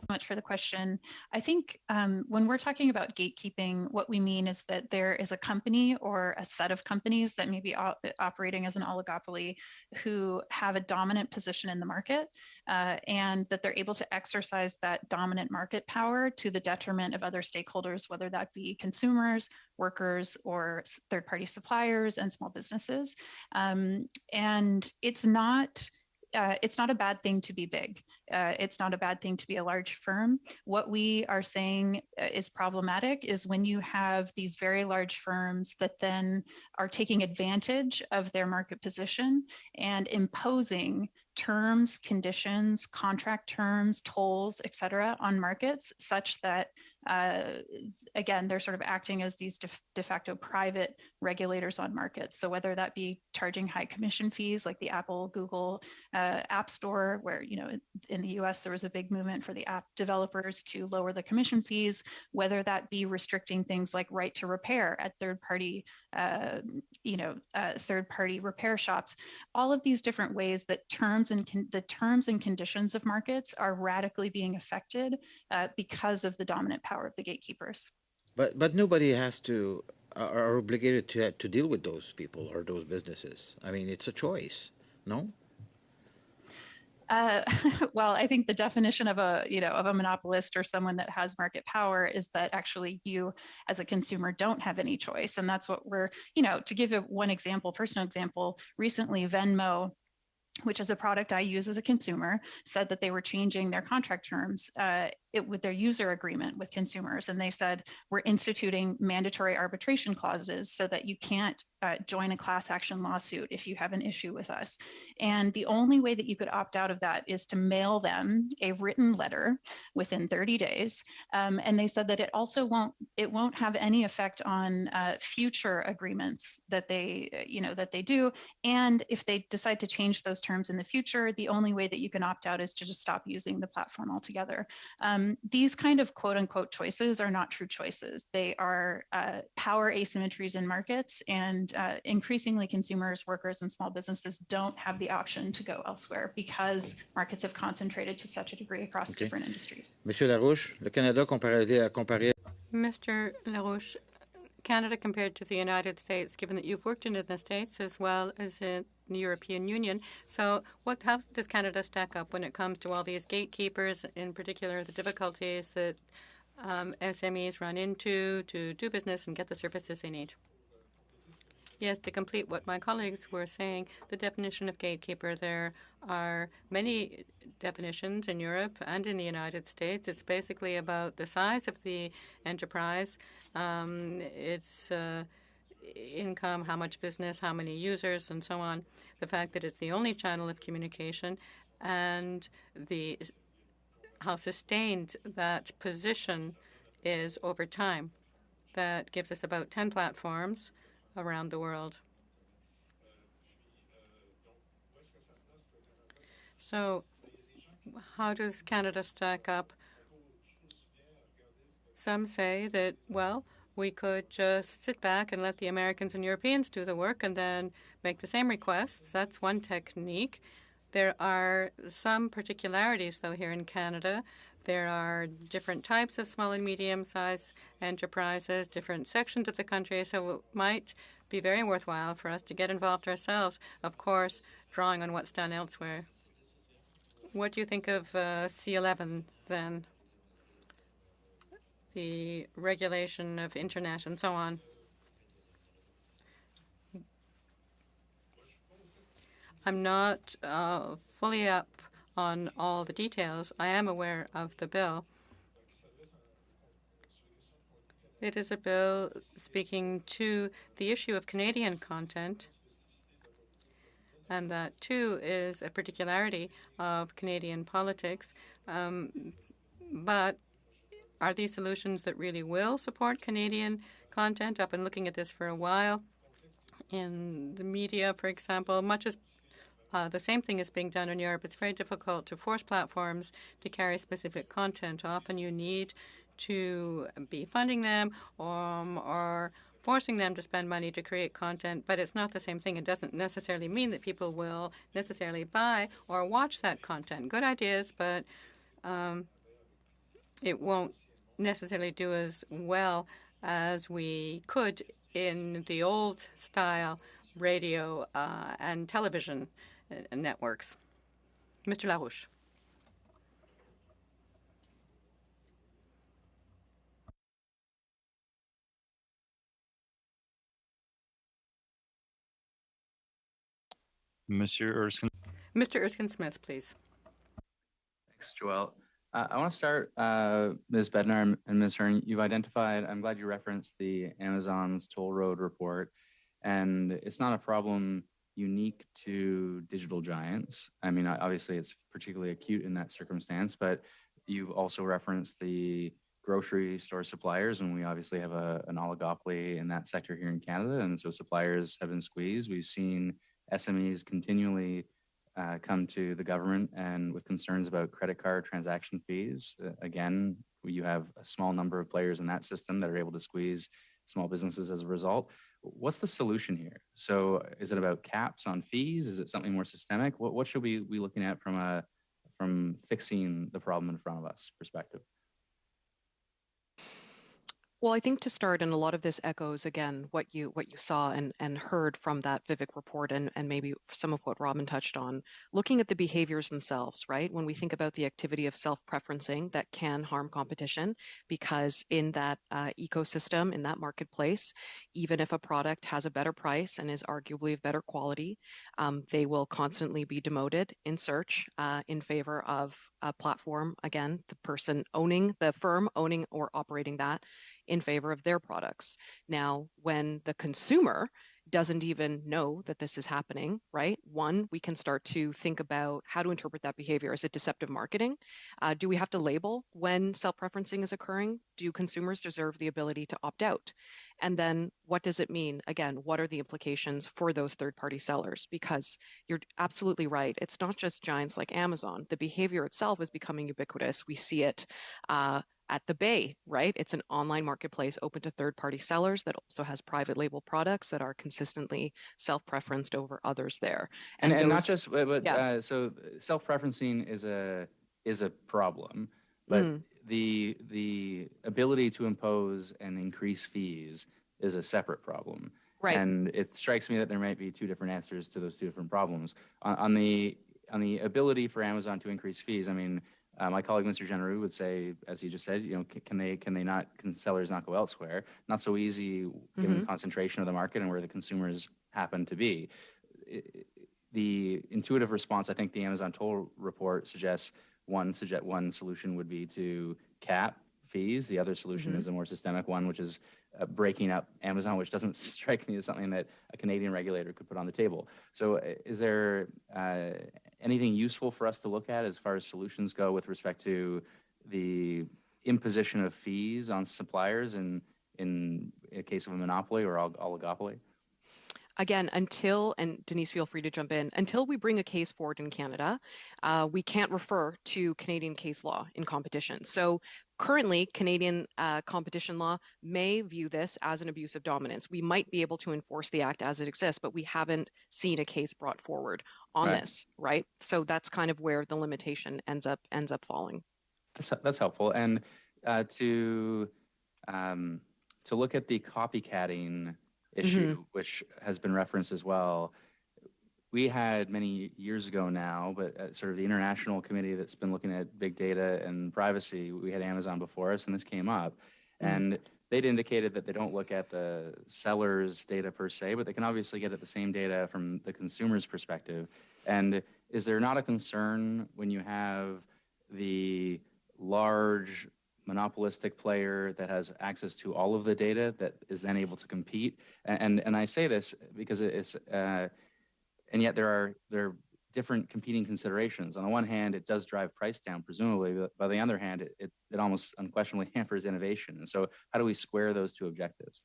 Much for the question. I think when we're talking about gatekeeping, what we mean is that there is a company or a set of companies that may be operating as an oligopoly who have a dominant position in the market and that they're able to exercise that dominant market power to the detriment of other stakeholders, whether that be consumers, workers, or third-party suppliers and small businesses. And it's not a bad thing to be big. It's not a bad thing to be a large firm. What we are saying is problematic is when you have these very large firms that then are taking advantage of their market position and imposing terms, conditions, contract terms, tolls, et cetera, on markets such that, again, they're sort of acting as these de facto private regulators on markets. So whether that be charging high commission fees like the Apple, Google App Store, where, in the US, there was a big movement for the app developers to lower the commission fees, whether that be restricting things like right to repair at third-party repair shops, all of these different ways that the terms and conditions of markets are radically being affected because of the dominant power of the gatekeepers. But nobody has to are obligated to deal with those people or those businesses. I mean, it's a choice, no? Well, I think the definition of a monopolist or someone that has market power is that actually you as a consumer don't have any choice. And that's what we're, to give one example, personal example, recently Venmo, which is a product I use as a consumer, said that they were changing their contract terms with their user agreement with consumers. And they said, we're instituting mandatory arbitration clauses so that you can't join a class action lawsuit if you have an issue with us. And the only way that you could opt out of that is to mail them a written letter within 30 days. And they said that it also won't have any effect on future agreements that they do. And if they decide to change those terms in the future, the only way that you can opt out is to just stop using the platform altogether. These kind of quote unquote choices are not true choices. They are power asymmetries in markets, and increasingly consumers, workers, and small businesses don't have the option to go elsewhere because markets have concentrated to such a degree across different industries. Monsieur Larouche, le Canada comparé. Mr. Larouche, Canada compared to the United States, given that you've worked in the States as well as in the European Union. So how does Canada stack up when it comes to all these gatekeepers, in particular the difficulties that SMEs run into to do business and get the services they need? Yes, to complete what my colleagues were saying, the definition of gatekeeper, there are many definitions in Europe and in the United States. It's basically about the size of the enterprise, its income, how much business, how many users, and so on, the fact that it's the only channel of communication, and how sustained that position is over time. That gives us about 10 platforms around the world. So how does Canada stack up? Some say that, well, we could just sit back and let the Americans and Europeans do the work and then make the same requests. That's one technique. There are some particularities, though, here in Canada. There are different types of small and medium-sized enterprises, different sections of the country, so it might be very worthwhile for us to get involved ourselves, of course, drawing on what's done elsewhere. What do you think of C11, then? The regulation of internet and so on. I'm not fully up on all the details. I am aware of the bill. It is a bill speaking to the issue of Canadian content, and that, too, is a particularity of Canadian politics. But are these solutions that really will support Canadian content? I've been looking at this for a while. In the media, for example, much as the same thing is being done in Europe. It's very difficult to force platforms to carry specific content. Often you need to be funding them or forcing them to spend money to create content, but it's not the same thing. It doesn't necessarily mean that people will necessarily buy or watch that content. Good ideas, but it won't necessarily do as well as we could in the old style radio and television networks. Mr. Larouche. Monsieur Erskine. Mr. Erskine Smith, please. Thanks, Joelle. I want to start, Ms. Bednar and Ms. Hearn. You've identified, I'm glad you referenced the Amazon's toll road report, and it's not a problem unique to digital giants. I mean, obviously it's particularly acute in that circumstance, but you've also referenced the grocery store suppliers, and we obviously have an oligopoly in that sector here in Canada, and so suppliers have been squeezed. We've seen SMEs continually come to the government and with concerns about credit card transaction fees. Again, you have a small number of players in that system that are able to squeeze small businesses as a result. What's the solution here? So is it about caps on fees? Is it something more systemic? What should we be looking at from fixing the problem in front of us perspective? Well, I think to start, and a lot of this echoes again what you saw and heard from that Vivek report, and maybe some of what Robin touched on, looking at the behaviors themselves, right? When we think about the activity of self-preferencing that can harm competition, because in that ecosystem, in that marketplace, even if a product has a better price and is arguably of better quality, they will constantly be demoted in search in favor of a platform, again, the person owning, the firm owning or operating that, in favor of their products. Now, when the consumer doesn't even know that this is happening, right? One, we can start to think about how to interpret that behavior. Is it deceptive marketing? Do we have to label when self-preferencing is occurring? Do consumers deserve the ability to opt out? And then what does it mean? Again, what are the implications for those third-party sellers? Because you're absolutely right. It's not just giants like Amazon. The behavior itself is becoming ubiquitous. We see it at the Bay, right? It's an online marketplace open to third-party sellers that also has private label products that are consistently self-preferenced over others there. And not just, but yeah. So self-preferencing is a problem, but the ability to impose and increase fees is a separate problem. Right. And it strikes me that there might be two different answers to those two different problems. On the ability for Amazon to increase fees, I mean, my colleague, Mr. Genereux, would say, as he just said, you know, can sellers not go elsewhere? Not so easy given the concentration of the market and where the consumers happen to be. The intuitive response, I think the Amazon toll report suggests one solution would be to cap fees. The other solution is a more systemic one, which is breaking up Amazon, which doesn't strike me as something that a Canadian regulator could put on the table. So is there anything useful for us to look at as far as solutions go with respect to the imposition of fees on suppliers in a case of a monopoly or oligopoly? again, and Denise, feel free to jump in, until we bring a case forward in Canada, we can't refer to Canadian case law in competition. So currently, Canadian competition law may view this as an abuse of dominance. We might be able to enforce the act as it exists, but we haven't seen a case brought forward on this, right? So that's kind of where the limitation ends up falling. That's helpful. And to look at the copycatting issue, which has been referenced as well, we had many years ago now, but sort of the international committee that's been looking at big data and privacy, we had Amazon before us, and this came up. And they'd indicated that they don't look at the seller's data per se, but they can obviously get at the same data from the consumer's perspective. And is there not a concern when you have the large monopolistic player that has access to all of the data that is then able to compete? And I say this because it's and yet there are different competing considerations. On the one hand, it does drive price down, presumably, but on the other hand, it almost unquestionably hampers innovation. And so how do we square those two objectives?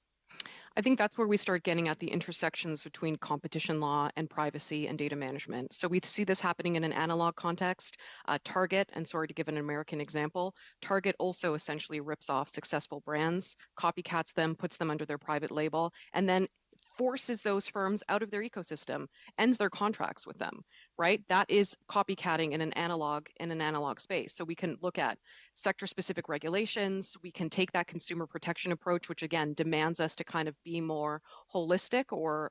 I think that's where we start getting at the intersections between competition law and privacy and data management. So we see this happening in an analog context. Target, and sorry to give an American example, Target also essentially rips off successful brands, copycats them, puts them under their private label, and then forces those firms out of their ecosystem, ends their contracts with them, right? That is copycatting in an analog space. So we can look at sector-specific regulations. We can take that consumer protection approach, which again demands us to kind of be more holistic or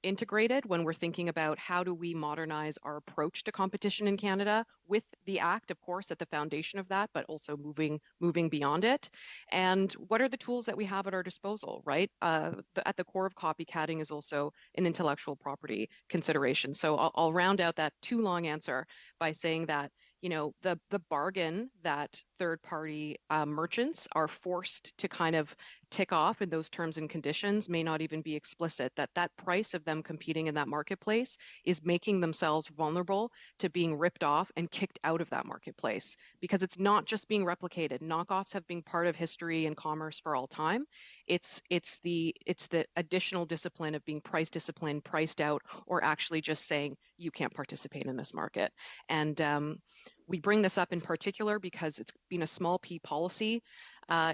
integrated when we're thinking about how do we modernize our approach to competition in Canada, with the Act, of course, at the foundation of that, but also moving beyond it. And what are the tools that we have at our disposal, right? At the core of copycatting is also an intellectual property consideration. So I'll round out that too long answer by saying that, you know, the bargain that third-party merchants are forced to kind of tick off in those terms and conditions may not even be explicit, that price of them competing in that marketplace is making themselves vulnerable to being ripped off and kicked out of that marketplace, because it's not just being replicated. Knockoffs have been part of history and commerce for all time. It's the additional discipline of being price disciplined, priced out, or actually just saying you can't participate in this market. And we bring this up in particular because it's been a small p policy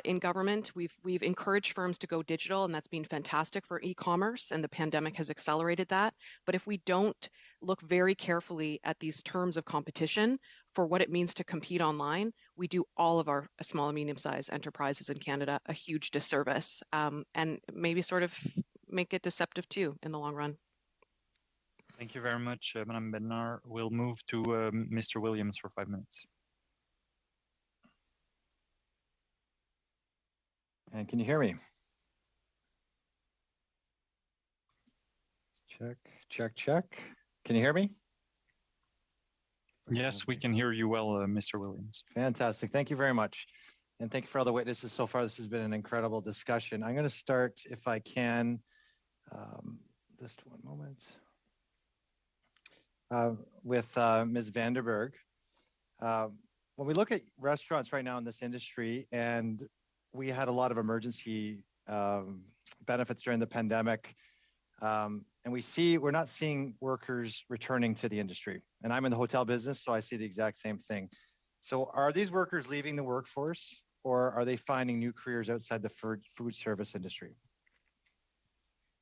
in government. We've encouraged firms to go digital, and that's been fantastic for e-commerce, and the pandemic has accelerated that. But if we don't look very carefully at these terms of competition for what it means to compete online, we do all of our small and medium-sized enterprises in Canada a huge disservice, and maybe sort of make it deceptive too in the long run. Thank you very much, Madame Bednar. We'll move to Mr. Williams for 5 minutes. And can you hear me? Check, check, check. Can you hear me? Yes, we can hear you well, Mr. Williams. Fantastic. Thank you very much. And thank you for all the witnesses so far. This has been an incredible discussion. I'm going to start, if I can, just one moment, with Ms. Vanderberg. When we look at restaurants right now in this industry, and we had a lot of emergency benefits during the pandemic, and we're not seeing workers returning to the industry. And I'm in the hotel business, so I see the exact same thing. So are these workers leaving the workforce, or are they finding new careers outside the food service industry?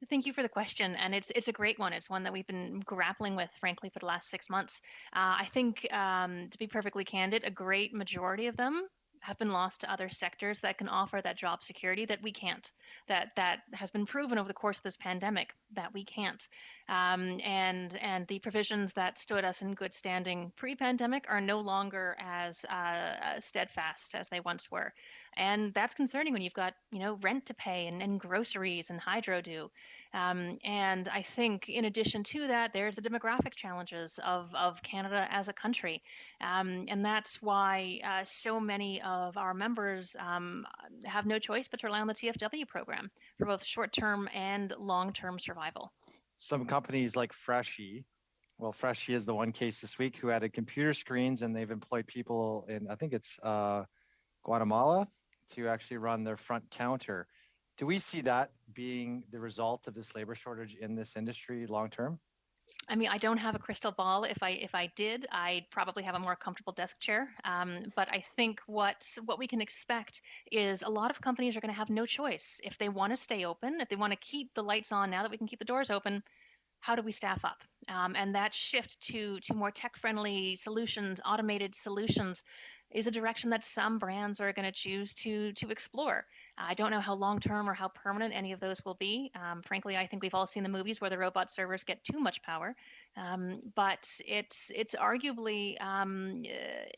Thank you for the question, and it's a great one. It's one that we've been grappling with, frankly, for the last 6 months. I think, to be perfectly candid, a great majority of them have been lost to other sectors that can offer that job security that we can't. That has been proven over the course of this pandemic that we can't. And the provisions that stood us in good standing pre-pandemic are no longer as steadfast as they once were. And that's concerning when you've got, you know, rent to pay and groceries and hydro due. And I think in addition to that, there's the demographic challenges of Canada as a country. And that's why so many of our members have no choice but to rely on the TFW program for both short-term and long-term survival. Some companies like Freshii, well, Freshii is the one case this week who added computer screens, and they've employed people in, I think it's Guatemala, to actually run their front counter. Do we see that being the result of this labor shortage in this industry long term? I mean, I don't have a crystal ball. If I did, I'd probably have a more comfortable desk chair. But I think what we can expect is a lot of companies are going to have no choice if they want to stay open, if they want to keep the lights on now that we can keep the doors open. How do we staff up? And that shift to more tech-friendly solutions, automated solutions, is a direction that some brands are going to choose to explore. I don't know how long-term or how permanent any of those will be. Frankly, I think we've all seen the movies where the robot servers get too much power. But it's arguably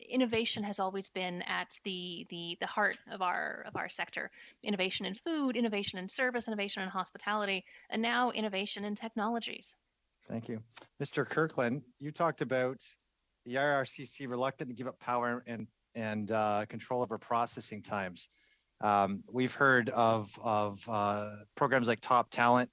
innovation has always been at the heart of our sector. Innovation in food, innovation in service, innovation in hospitality, and now innovation in technologies. Thank you. Mr. Kirkland, you talked about the IRCC reluctant to give up power and control over processing times. We've heard of programs like Top Talent,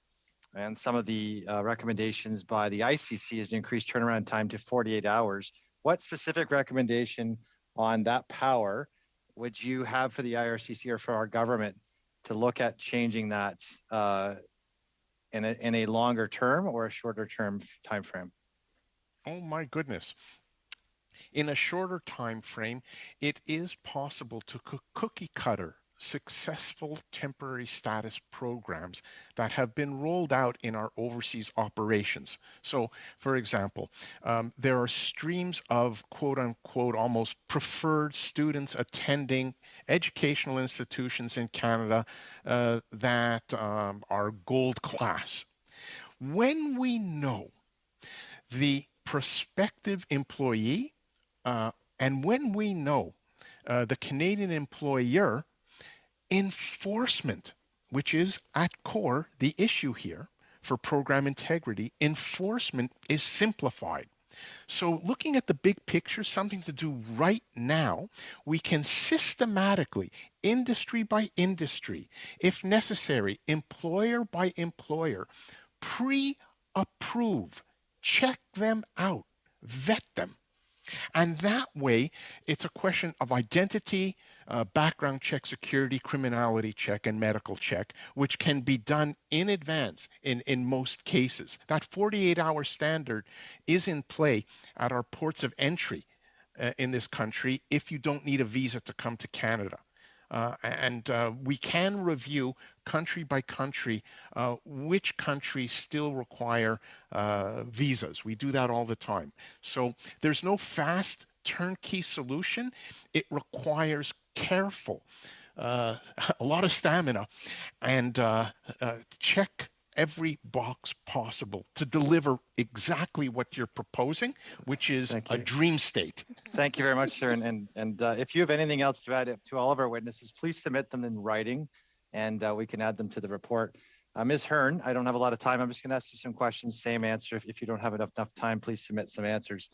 and some of the recommendations by the ICC is to increase turnaround time to 48 hours. What specific recommendation on that power would you have for the IRCC or for our government to look at changing that in a longer term or a shorter term time frame? Oh my goodness. In a shorter time frame, it is possible to cookie cutter successful temporary status programs that have been rolled out in our overseas operations. So, for example, there are streams of quote unquote almost preferred students attending educational institutions in Canada that are gold class. When we know the prospective employee and when we know the Canadian employer, enforcement, which is at core the issue here for program integrity, enforcement is simplified. So looking at the big picture, something to do right now, we can systematically, industry by industry, if necessary, employer by employer, pre-approve, check them out, vet them. And that way, it's a question of identity, background check, security, criminality check, and medical check, which can be done in advance in most cases. That 48-hour standard is in play at our ports of entry in this country if you don't need a visa to come to Canada. And we can review country by country which countries still require visas. We do that all the time. So there's no fast turnkey solution. It requires careful, a lot of stamina, and check every box possible to deliver exactly what you're proposing, which is a dream state. Thank you very much, sir. And if you have anything else to add to all of our witnesses, please submit them in writing, and we can add them to the report. Ms. Hearn, I don't have a lot of time. I'm just going to ask you some questions, same answer. If you don't have enough time, please submit some answers.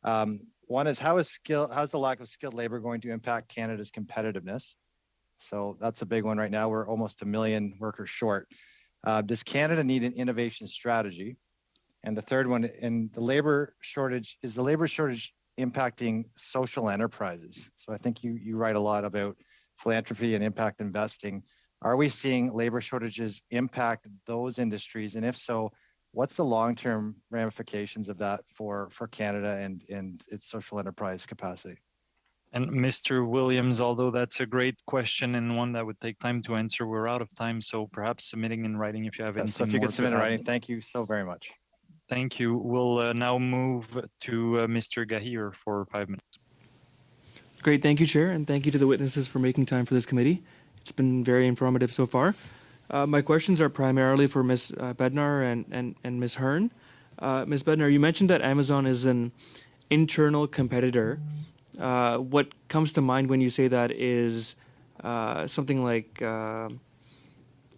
One is, how's the lack of skilled labor going to impact Canada's competitiveness? So that's a big one right now. We're almost 1 million workers short. Does Canada need an innovation strategy? And the third one, is the labor shortage impacting social enterprises? So I think you write a lot about philanthropy and impact investing. Are we seeing labor shortages impact those industries? And if so, what's the long-term ramifications of that for Canada and its social enterprise capacity? And Mr. Williams, although that's a great question and one that would take time to answer, we're out of time. So perhaps submitting in writing if you have anything more. So if you could submit in writing, thank you so very much. Thank you. We'll now move to Mr. Gahir for 5 minutes. Great. Thank you, Chair, and thank you to the witnesses for making time for this committee. It's been very informative so far. My questions are primarily for Ms. Bednar and Ms. Hearn. Ms. Bednar, you mentioned that Amazon is an internal competitor. What comes to mind when you say that is something like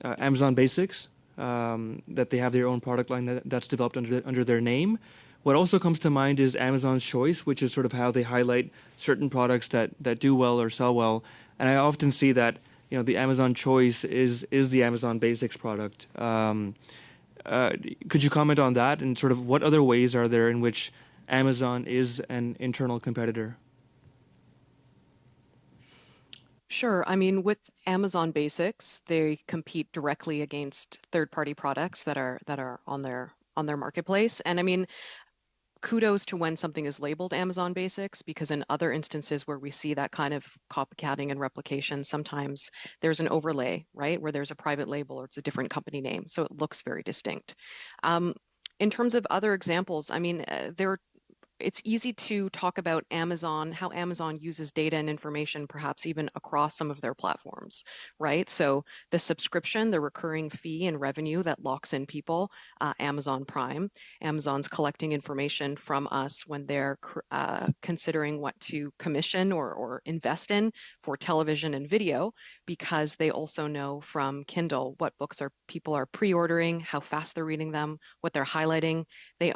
Amazon Basics, that they have their own product line that's developed under their name. What also comes to mind is Amazon's Choice, which is sort of how they highlight certain products that do well or sell well. And I often see that the Amazon Choice is the Amazon Basics product. Could you comment on that, and sort of what other ways are there in which Amazon is an internal competitor? Sure. I mean, with Amazon Basics, they compete directly against third-party products that are on their marketplace. And I mean, kudos to when something is labeled Amazon Basics, because in other instances where we see that kind of copycatting and replication, sometimes there's an overlay, right, where there's a private label or it's a different company name, so it looks very distinct. In terms of other examples, I mean, it's easy to talk about Amazon, how Amazon uses data and information, perhaps even across some of their platforms, right? So the subscription, the recurring fee and revenue that locks in people, Amazon Prime, Amazon's collecting information from us when they're considering what to commission or invest in for television and video, because they also know from Kindle what books people are pre-ordering, how fast they're reading them, what they're highlighting. They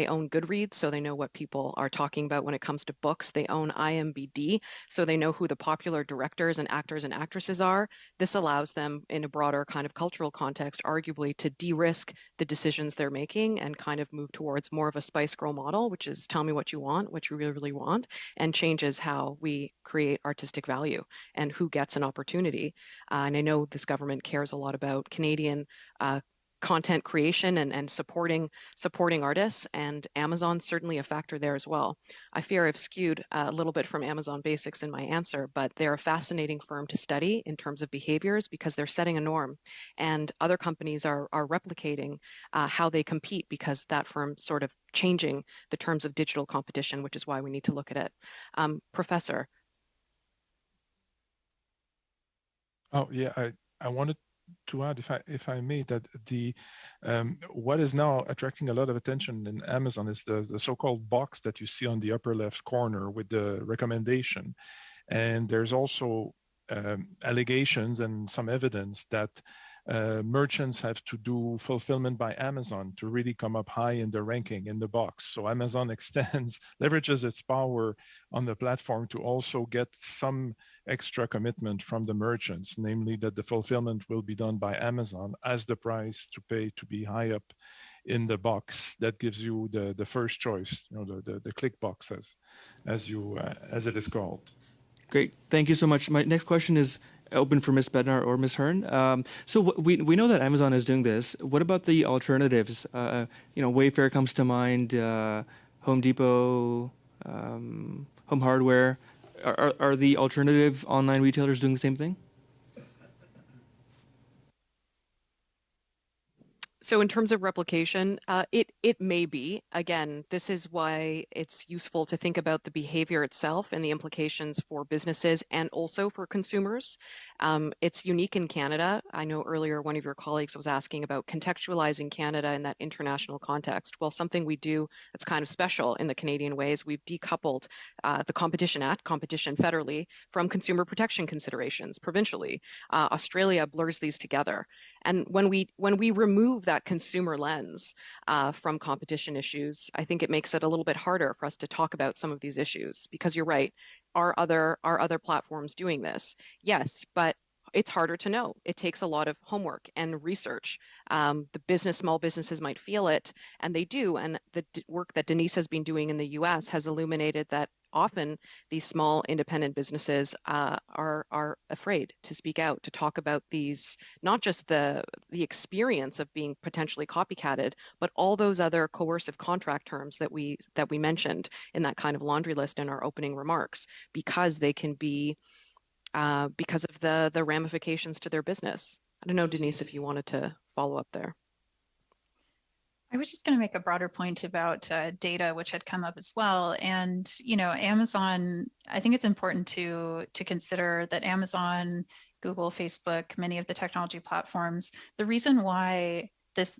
own Goodreads, so they know what people are talking about when it comes to books. They own IMDb, so they know who the popular directors and actors and actresses are. This allows them, in a broader kind of cultural context, arguably to de-risk the decisions they're making and kind of move towards more of a Spice Girl model, which is tell me what you want, what you really, really want, and changes how we create artistic value and who gets an opportunity. And I know this government cares a lot about Canadian content creation and supporting artists, and Amazon's certainly a factor there as well. I fear I've skewed a little bit from Amazon Basics in my answer, but they're a fascinating firm to study in terms of behaviors because they're setting a norm, and other companies are replicating how they compete because that firm's sort of changing the terms of digital competition, which is why we need to look at it. Professor. Oh yeah, I wanted to add, if I may, that the what is now attracting a lot of attention in Amazon is the so-called box that you see on the upper left corner with the recommendation, and there's also allegations and some evidence that merchants have to do fulfillment by Amazon to really come up high in the ranking in the box. So Amazon leverages its power on the platform to also get some extra commitment from the merchants, namely that the fulfillment will be done by Amazon as the price to pay to be high up in the box. That gives you the first choice, the click box as it is called. Great, thank you so much. My next question is open for Ms. Bednar or Ms. Hearn. So we know that Amazon is doing this. What about the alternatives? Wayfair comes to mind, Home Depot, Home Hardware. Are the alternative online retailers doing the same thing? So in terms of replication, it may be. Again, this is why it's useful to think about the behavior itself and the implications for businesses and also for consumers. It's unique in Canada. I know earlier one of your colleagues was asking about contextualizing Canada in that international context. Well, something we do that's kind of special in the Canadian way is we've decoupled the Competition Act, competition federally, from consumer protection considerations provincially. Australia blurs these together. And when we remove that consumer lens from competition issues, I think it makes it a little bit harder for us to talk about some of these issues, because you're right, are other platforms doing this? Yes, but it's harder to know. It takes a lot of homework and research. Small businesses might feel it, and they do. And the work that Denise has been doing in the US has illuminated that often these small independent businesses are afraid to speak out, to talk about these, not just the experience of being potentially copycatted, but all those other coercive contract terms that we mentioned in that kind of laundry list in our opening remarks, because they can be because of the ramifications to their business. I don't know, Denise, if you wanted to follow up there. I was just going to make a broader point about data, which had come up as well. And, Amazon, I think it's important to consider that Amazon, Google, Facebook, many of the technology platforms, the reason why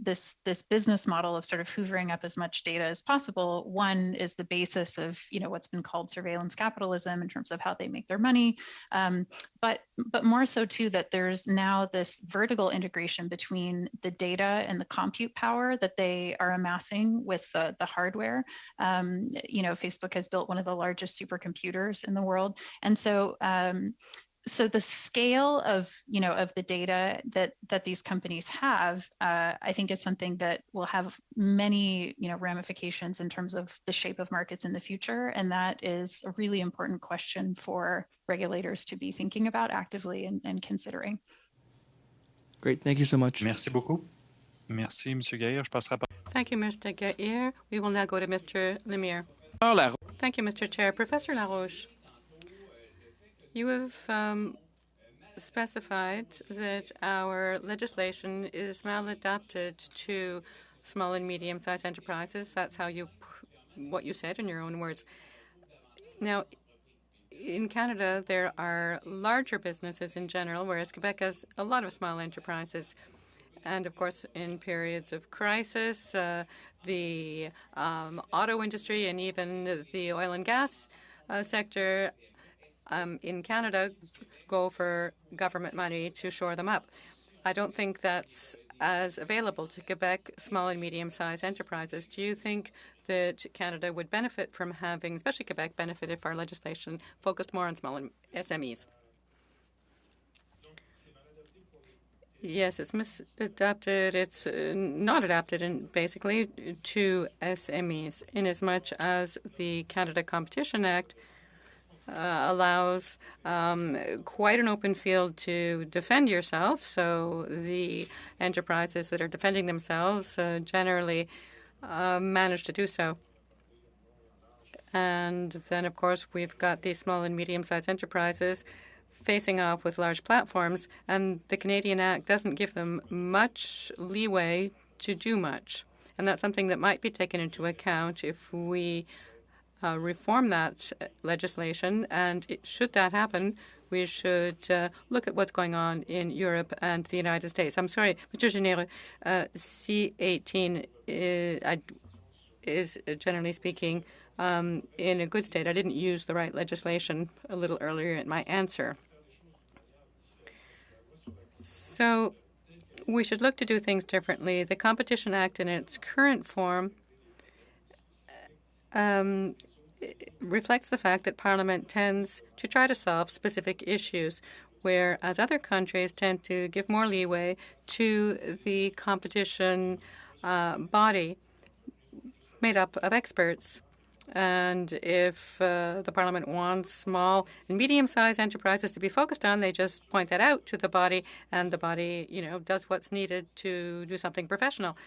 this business model of sort of hoovering up as much data as possible, one is the basis of what's been called surveillance capitalism in terms of how they make their money, but more so too that there's now this vertical integration between the data and the compute power that they are amassing with the hardware. Facebook has built one of the largest supercomputers in the world, and so so the scale of of the data that these companies have, I think is something that will have many ramifications in terms of the shape of markets in the future, and that is a really important question for regulators to be thinking about actively and considering. Great, thank you so much. Merci beaucoup. Merci, Monsieur Gaillard. Je passerai Thank you, Mr. Gaillard. We will now go to Mr. Lemire. Thank you, Mr. Chair. Professor Laroche, you have specified that our legislation is maladapted to small and medium-sized enterprises. That's what you said in your own words. Now, in Canada, there are larger businesses in general, whereas Quebec has a lot of small enterprises. And of course, in periods of crisis, the auto industry and even the oil and gas sector in Canada go for government money to shore them up. I don't think that's as available to Quebec small and medium-sized enterprises. Do you think that Canada would benefit from having, especially Quebec, benefit if our legislation focused more on small and SMEs? Yes, it's misadapted. It's not adapted, basically, to SMEs, inasmuch as the Canada Competition Act allows quite an open field to defend yourself. So the enterprises that are defending themselves generally manage to do so. And then, of course, we've got these small and medium-sized enterprises facing off with large platforms, and the Canadian Act doesn't give them much leeway to do much. And that's something that might be taken into account if we reform that legislation. And should that happen, we should look at what's going on in Europe and the United States. I'm sorry, Mr. Généreux, C18 is generally speaking in a good state. I didn't use the right legislation a little earlier in my answer. So we should look to do things differently. The Competition Act in its current form reflects the fact that Parliament tends to try to solve specific issues, whereas other countries tend to give more leeway to the competition body made up of experts. And if the Parliament wants small and medium-sized enterprises to be focused on, they just point that out to the body, and the body, does what's needed to do something professional.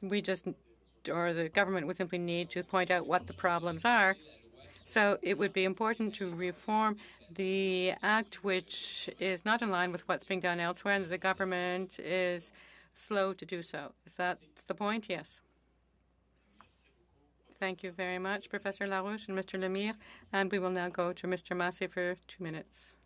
Or the government would simply need to point out what the problems are. So it would be important to reform the act, which is not in line with what's being done elsewhere, and the government is slow to do so. Is that the point? Yes. Thank you very much, Professor Larouche and Mr. Lemire. And we will now go to Mr. Massey for 2 minutes.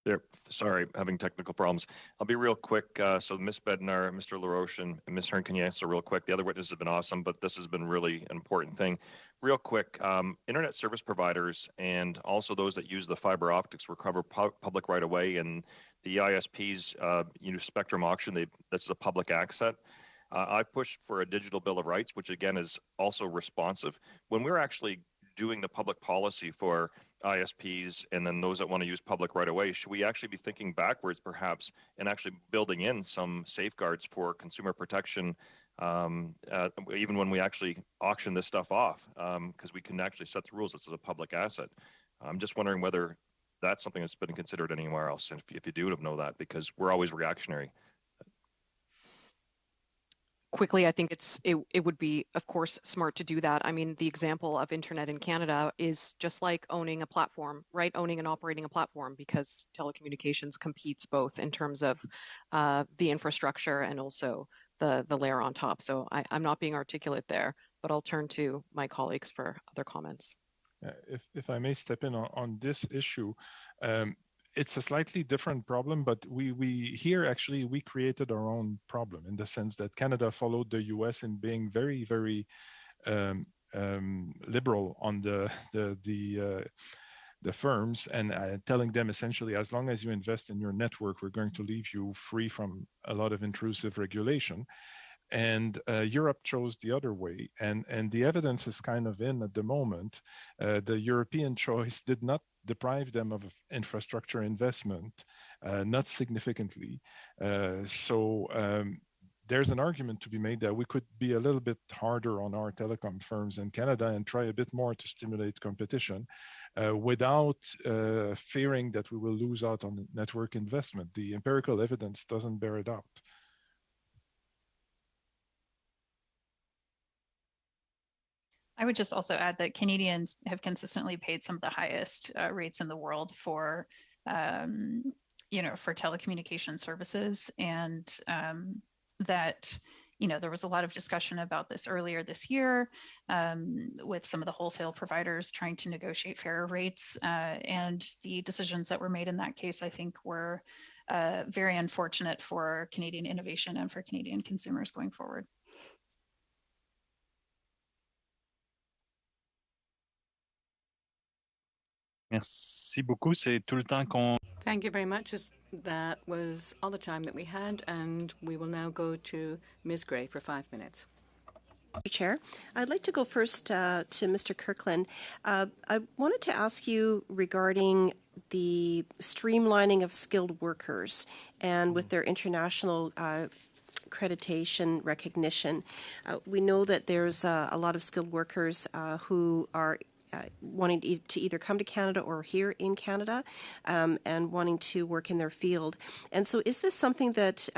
There, sorry, having technical problems. I'll be real quick. So Ms. Bednar, Mr. LaRoche, and Ms. Hearn, can you answer real quick? The other witnesses have been awesome, but this has been really an important thing. Real quick, internet service providers and also those that use the fiber optics recover public right away, and the ISPs, spectrum auction, this is a public access. I pushed for a digital bill of rights, which again is also responsive. When we're actually doing the public policy for ISPs and then those that want to use public right away, should we actually be thinking backwards perhaps and actually building in some safeguards for consumer protection even when we actually auction this stuff off, because we can actually set the rules. This is a public asset. I'm just wondering whether that's something that's been considered anywhere else, and if you do know that, because we're always reactionary. Quickly, I think it would be, of course, smart to do that. I mean, the example of internet in Canada is just like owning a platform, right? Owning and operating a platform, because telecommunications competes both in terms of the infrastructure and also the layer on top. So I'm not being articulate there, but I'll turn to my colleagues for other comments. If I may step in on this issue, it's a slightly different problem, but we created our own problem in the sense that Canada followed the US in being very, very liberal on the firms and telling them essentially, as long as you invest in your network, we're going to leave you free from a lot of intrusive regulation. and Europe chose the other way. And the evidence is kind of in at the moment. The European choice did not deprive them of infrastructure investment, not significantly. There's an argument to be made that we could be a little bit harder on our telecom firms in Canada and try a bit more to stimulate competition without fearing that we will lose out on network investment. The empirical evidence doesn't bear it out. I would just also add that Canadians have consistently paid some of the highest rates in the world for, for telecommunication services, and that, there was a lot of discussion about this earlier this year with some of the wholesale providers trying to negotiate fairer rates, and the decisions that were made in that case, I think, were very unfortunate for Canadian innovation and for Canadian consumers going forward. Merci beaucoup. C'est tout le temps qu'on... Thank you very much. That was all the time that we had, and we will now go to Ms. Gray for 5 minutes. Chair, I'd like to go first to Mr. Kirkland. I wanted to ask you regarding the streamlining of skilled workers and with their international accreditation recognition. We know that there's a lot of skilled workers who are wanting to either come to Canada or here in Canada and wanting to work in their field. And so is this something that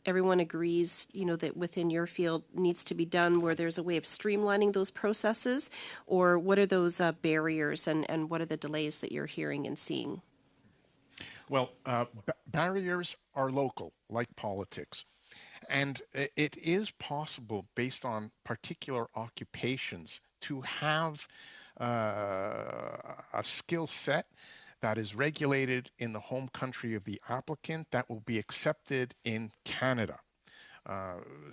everyone agrees, that within your field needs to be done, where there's a way of streamlining those processes? Or what are those barriers and what are the delays that you're hearing and seeing? Well, barriers are local, like politics. And it is possible, based on particular occupations, to have a skill set that is regulated in the home country of the applicant that will be accepted in Canada.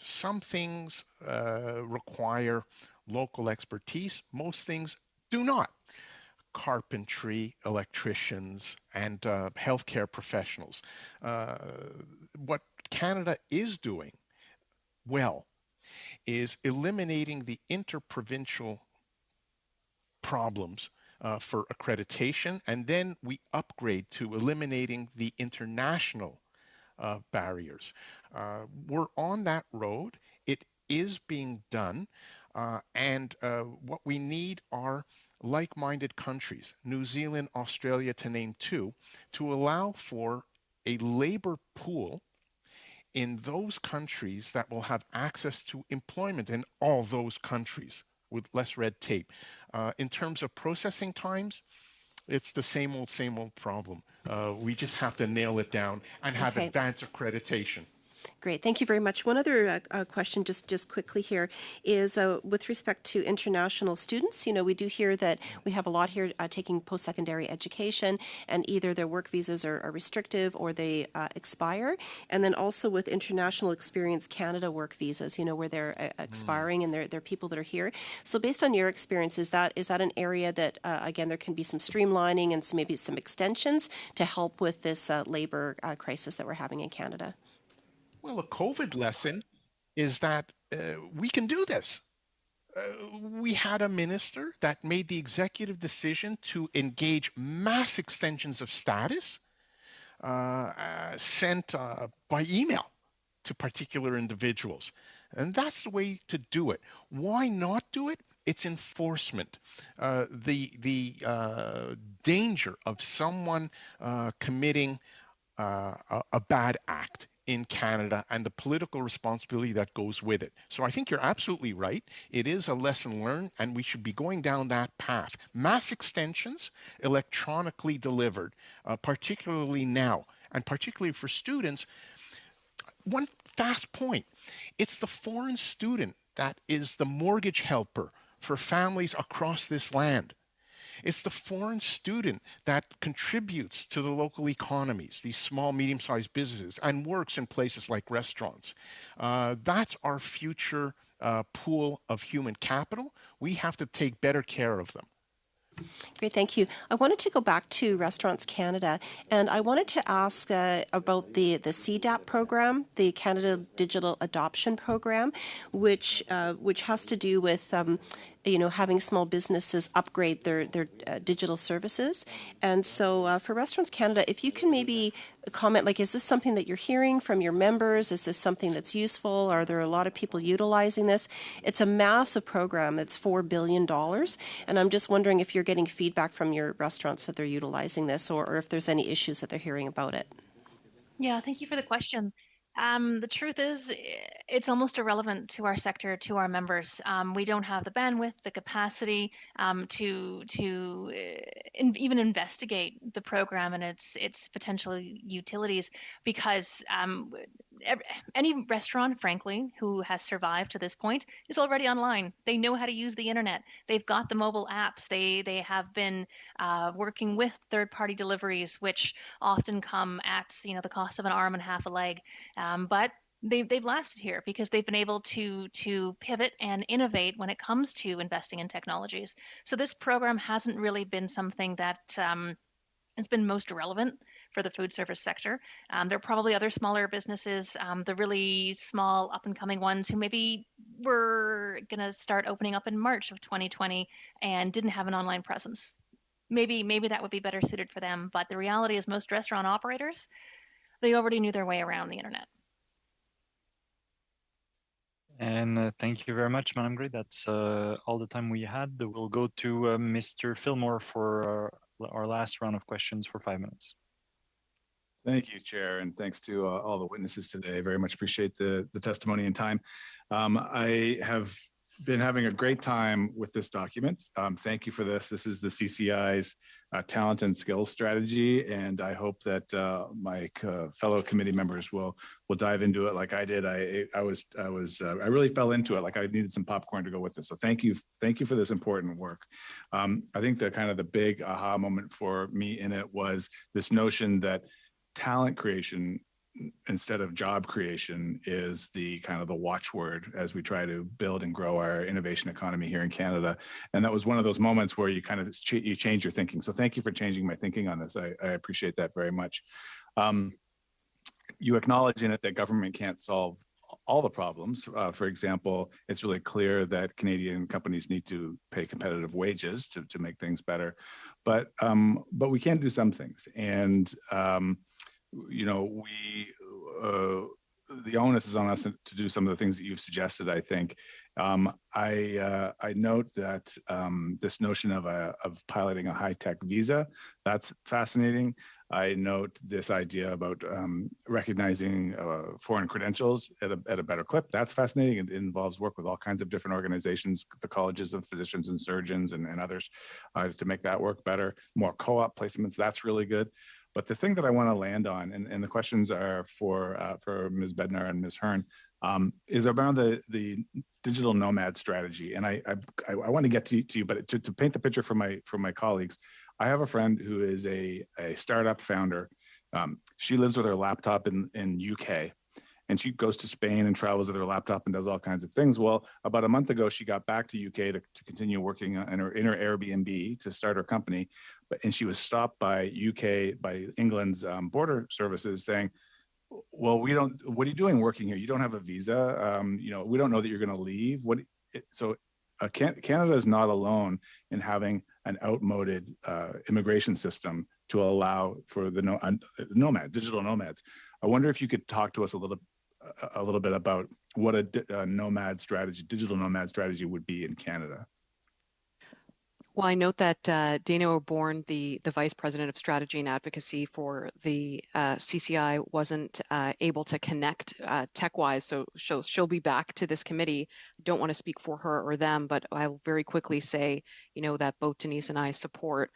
Some things require local expertise. Most things do not. Carpentry, electricians, and healthcare professionals. What Canada is doing well is eliminating the interprovincial problems for accreditation, and then we upgrade to eliminating the international barriers. We're on that road. It is being done, and what we need are like-minded countries, New Zealand, Australia, to name two, to allow for a labor pool in those countries that will have access to employment in all those countries with less red tape. In terms of processing times, it's the same old problem. We just have to nail it down and have advanced accreditation. Great. Thank you very much. One other question, just quickly here, is with respect to international students. We do hear that we have a lot here taking post-secondary education, and either their work visas are restrictive or they expire. And then also with International Experience Canada work visas, where they're expiring and they're people that are here. So based on your experience, is that an area that, again, there can be some streamlining and maybe some extensions to help with this labor crisis that we're having in Canada? Well, a COVID lesson is that we can do this. We had a minister that made the executive decision to engage mass extensions of status sent by email to particular individuals. And that's the way to do it. Why not do it? It's enforcement. The danger of someone committing a bad act in Canada and the political responsibility that goes with it. So I think you're absolutely right. It is a lesson learned, and we should be going down that path. Mass extensions, electronically delivered, particularly now, and particularly for students. One fast point, it's the foreign student that is the mortgage helper for families across this land. It's the foreign student that contributes to the local economies, these small, medium-sized businesses, and works in places like restaurants. That's our future pool of human capital. We have to take better care of them. Great, thank you. I wanted to go back to Restaurants Canada, and I wanted to ask about the CDAP program, the Canada Digital Adoption Program, which has to do with having small businesses upgrade their digital services. And so for Restaurants Canada, if you can maybe comment, like, is this something that you're hearing from your members? Is this something that's useful? Are there a lot of people utilizing this? It's a massive program. It's $4 billion. And I'm just wondering if you're getting feedback from your restaurants that they're utilizing this, or if there's any issues that they're hearing about it. Yeah, thank you for the question. The truth is, it's almost irrelevant to our sector, to our members. We don't have the bandwidth, the capacity to even investigate the program and its potential utilities, because any restaurant, frankly, who has survived to this point is already online. They know how to use the internet. They've got the mobile apps. They have been working with third-party deliveries, which often come at the cost of an arm and half a leg. But they've lasted here because they've been able to pivot and innovate when it comes to investing in technologies. So this program hasn't really been something that has been most relevant for the food service sector. There are probably other smaller businesses, the really small up and coming ones who maybe were going to start opening up in March of 2020 and didn't have an online presence. Maybe that would be better suited for them. But the reality is most restaurant operators, they already knew their way around the internet. And thank you very much, Madam Gray. That's all the time we had. We'll go to Mr. Fillmore for our last round of questions for 5 minutes. Thank you, Chair, and thanks to all the witnesses today. Very much appreciate the testimony and time. I have been having a great time with this document. Thank you for this. This is the CCI's talent and skills strategy, and I hope that my fellow committee members will dive into it like I did. I really fell into it, like I needed some popcorn to go with this. So thank you for this important work. I think the big aha moment for me in it was this notion that talent creation instead of job creation is the watchword as we try to build and grow our innovation economy here in Canada. And that was one of those moments where you you change your thinking. So thank you for changing my thinking on this. I appreciate that very much. You acknowledge in it that government can't solve all the problems. For example, it's really clear that Canadian companies need to pay competitive wages to make things better, but we can do some things. And the onus is on us to do some of the things that you've suggested, I think. I note that this notion of piloting a high-tech visa, that's fascinating. I note this idea about recognizing foreign credentials at a better clip. That's fascinating. It involves work with all kinds of different organizations, the colleges of physicians and surgeons and others to make that work better. More co-op placements, that's really good. But the thing that I want to land on, and the questions are for Ms. Bednar and Ms. Hearn, is around the digital nomad strategy. And I want to get to you, but to paint the picture for my colleagues, I have a friend who is a startup founder. She lives with her laptop in UK, and she goes to Spain and travels with her laptop and does all kinds of things. Well, about a month ago, she got back to UK to continue working in her Airbnb to start her company. And she was stopped by England's border services saying, well, what are you doing working here? You don't have a visa. We don't know that you're going to leave. Canada is not alone in having an outmoded immigration system to allow for the digital nomads. I wonder if you could talk to us a little bit about what a digital nomad strategy would be in Canada. Well, I note that Dana O'Bourne, the Vice President of Strategy and Advocacy for the CCI, wasn't able to connect tech-wise, so she'll be back to this committee. Don't want to speak for her or them, but I'll very quickly say, that both Denise and I support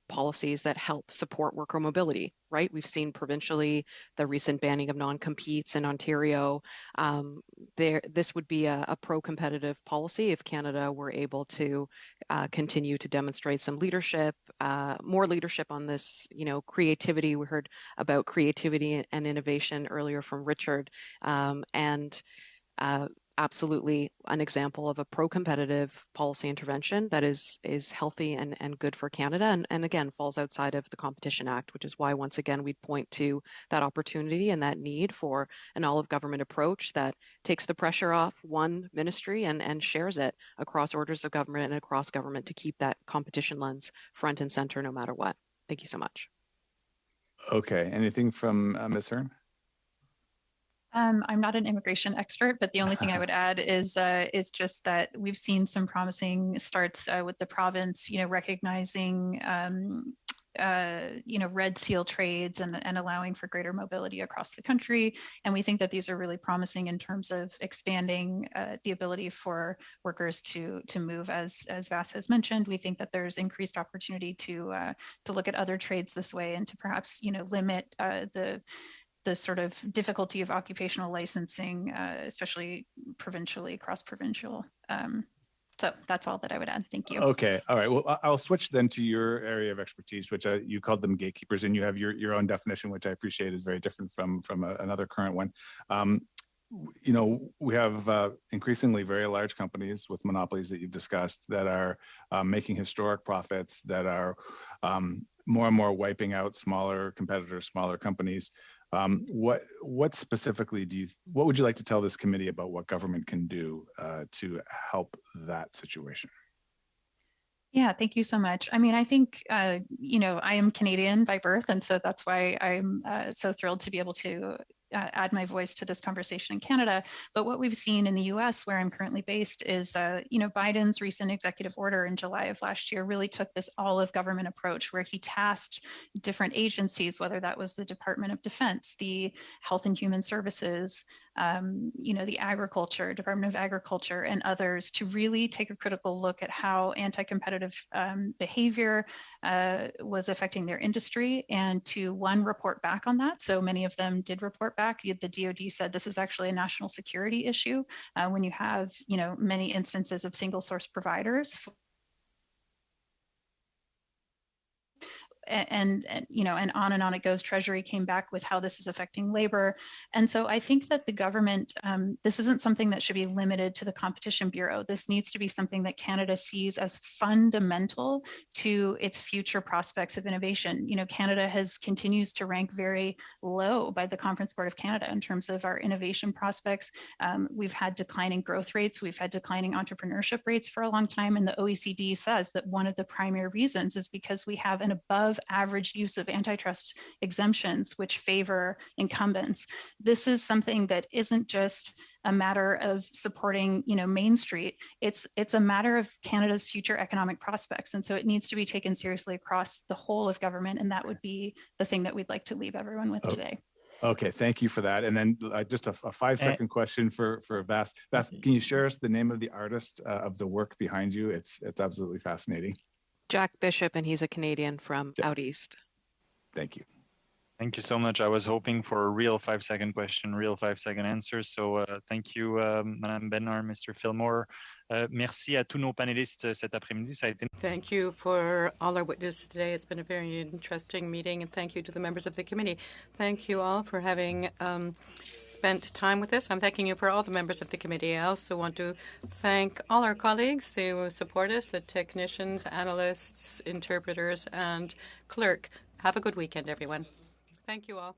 policies that help support worker mobility, right? We've seen provincially the recent banning of non-competes in Ontario. This would be a pro-competitive policy if Canada were able to continue to demonstrate some leadership, more leadership on this, creativity. We heard about creativity and innovation earlier from Richard. absolutely an example of a pro-competitive policy intervention that is healthy and good for Canada, and again falls outside of the Competition Act, which is why once again we'd point to that opportunity and that need for an all-of-government approach that takes the pressure off one ministry and shares it across orders of government and across government to keep that competition lens front and center no matter what. Thank you so much. Okay, anything from Ms. Hearn? I'm not an immigration expert, but the only thing I would add is just that we've seen some promising starts with the province, recognizing, red seal trades and allowing for greater mobility across the country. And we think that these are really promising in terms of expanding the ability for workers to move. As Vass has mentioned, we think that there's increased opportunity to look at other trades this way and to perhaps, limit the sort of difficulty of occupational licensing, especially provincially, cross-provincial. So that's all that I would add. Thank you. Okay, all right. Well, I'll switch then to your area of expertise, which you called them gatekeepers, and you have your own definition, which I appreciate is very different from another current one. We have increasingly very large companies with monopolies that you've discussed that are making historic profits, that are more and more wiping out smaller competitors, smaller companies. What specifically what would you like to tell this committee about what government can do to help that situation? Yeah, thank you so much. I mean, I think, I am Canadian by birth, and so that's why I'm so thrilled to be able to add my voice to this conversation in Canada. But what we've seen in the US, where I'm currently based, is, Biden's recent executive order in July of last year really took this all of government approach where he tasked different agencies, whether that was the Department of Defense, the Health and Human Services, the Department of Agriculture and others to really take a critical look at how anti-competitive behavior was affecting their industry and to report back on that. So many of them did report back. The DoD said this is actually a national security issue when you have, many instances of single source providers. And on it goes. Treasury came back with how this is affecting labor. And so I think that the government, this isn't something that should be limited to the Competition Bureau. This needs to be something that Canada sees as fundamental to its future prospects of innovation. Canada continues to rank very low by the Conference Board of Canada in terms of our innovation prospects. We've had declining growth rates. We've had declining entrepreneurship rates for a long time. And the OECD says that one of the primary reasons is because we have an above average use of antitrust exemptions, which favor incumbents. This is something that isn't just a matter of supporting, Main Street. It's a matter of Canada's future economic prospects. And so it needs to be taken seriously across the whole of government. And that would be the thing that we'd like to leave everyone with today. Okay, thank you for that. And then just a 5-second question for Vass. Vass, can you share us the name of the artist of the work behind you? It's absolutely fascinating. Jack Bishop, and he's a Canadian from out east. Thank you. Thank you so much. I was hoping for a real 5-second question, real 5-second answer. So thank you, Madame Bednar, Mr. Fillmore. Merci à tous nos panélistes cet après-midi. Ça a été... Thank you for all our witnesses today. It's been a very interesting meeting, and thank you to the members of the committee. Thank you all for having spent time with us. I'm thanking you for all the members of the committee. I also want to thank all our colleagues who support us, the technicians, analysts, interpreters, and clerk. Have a good weekend, everyone. Thank you all.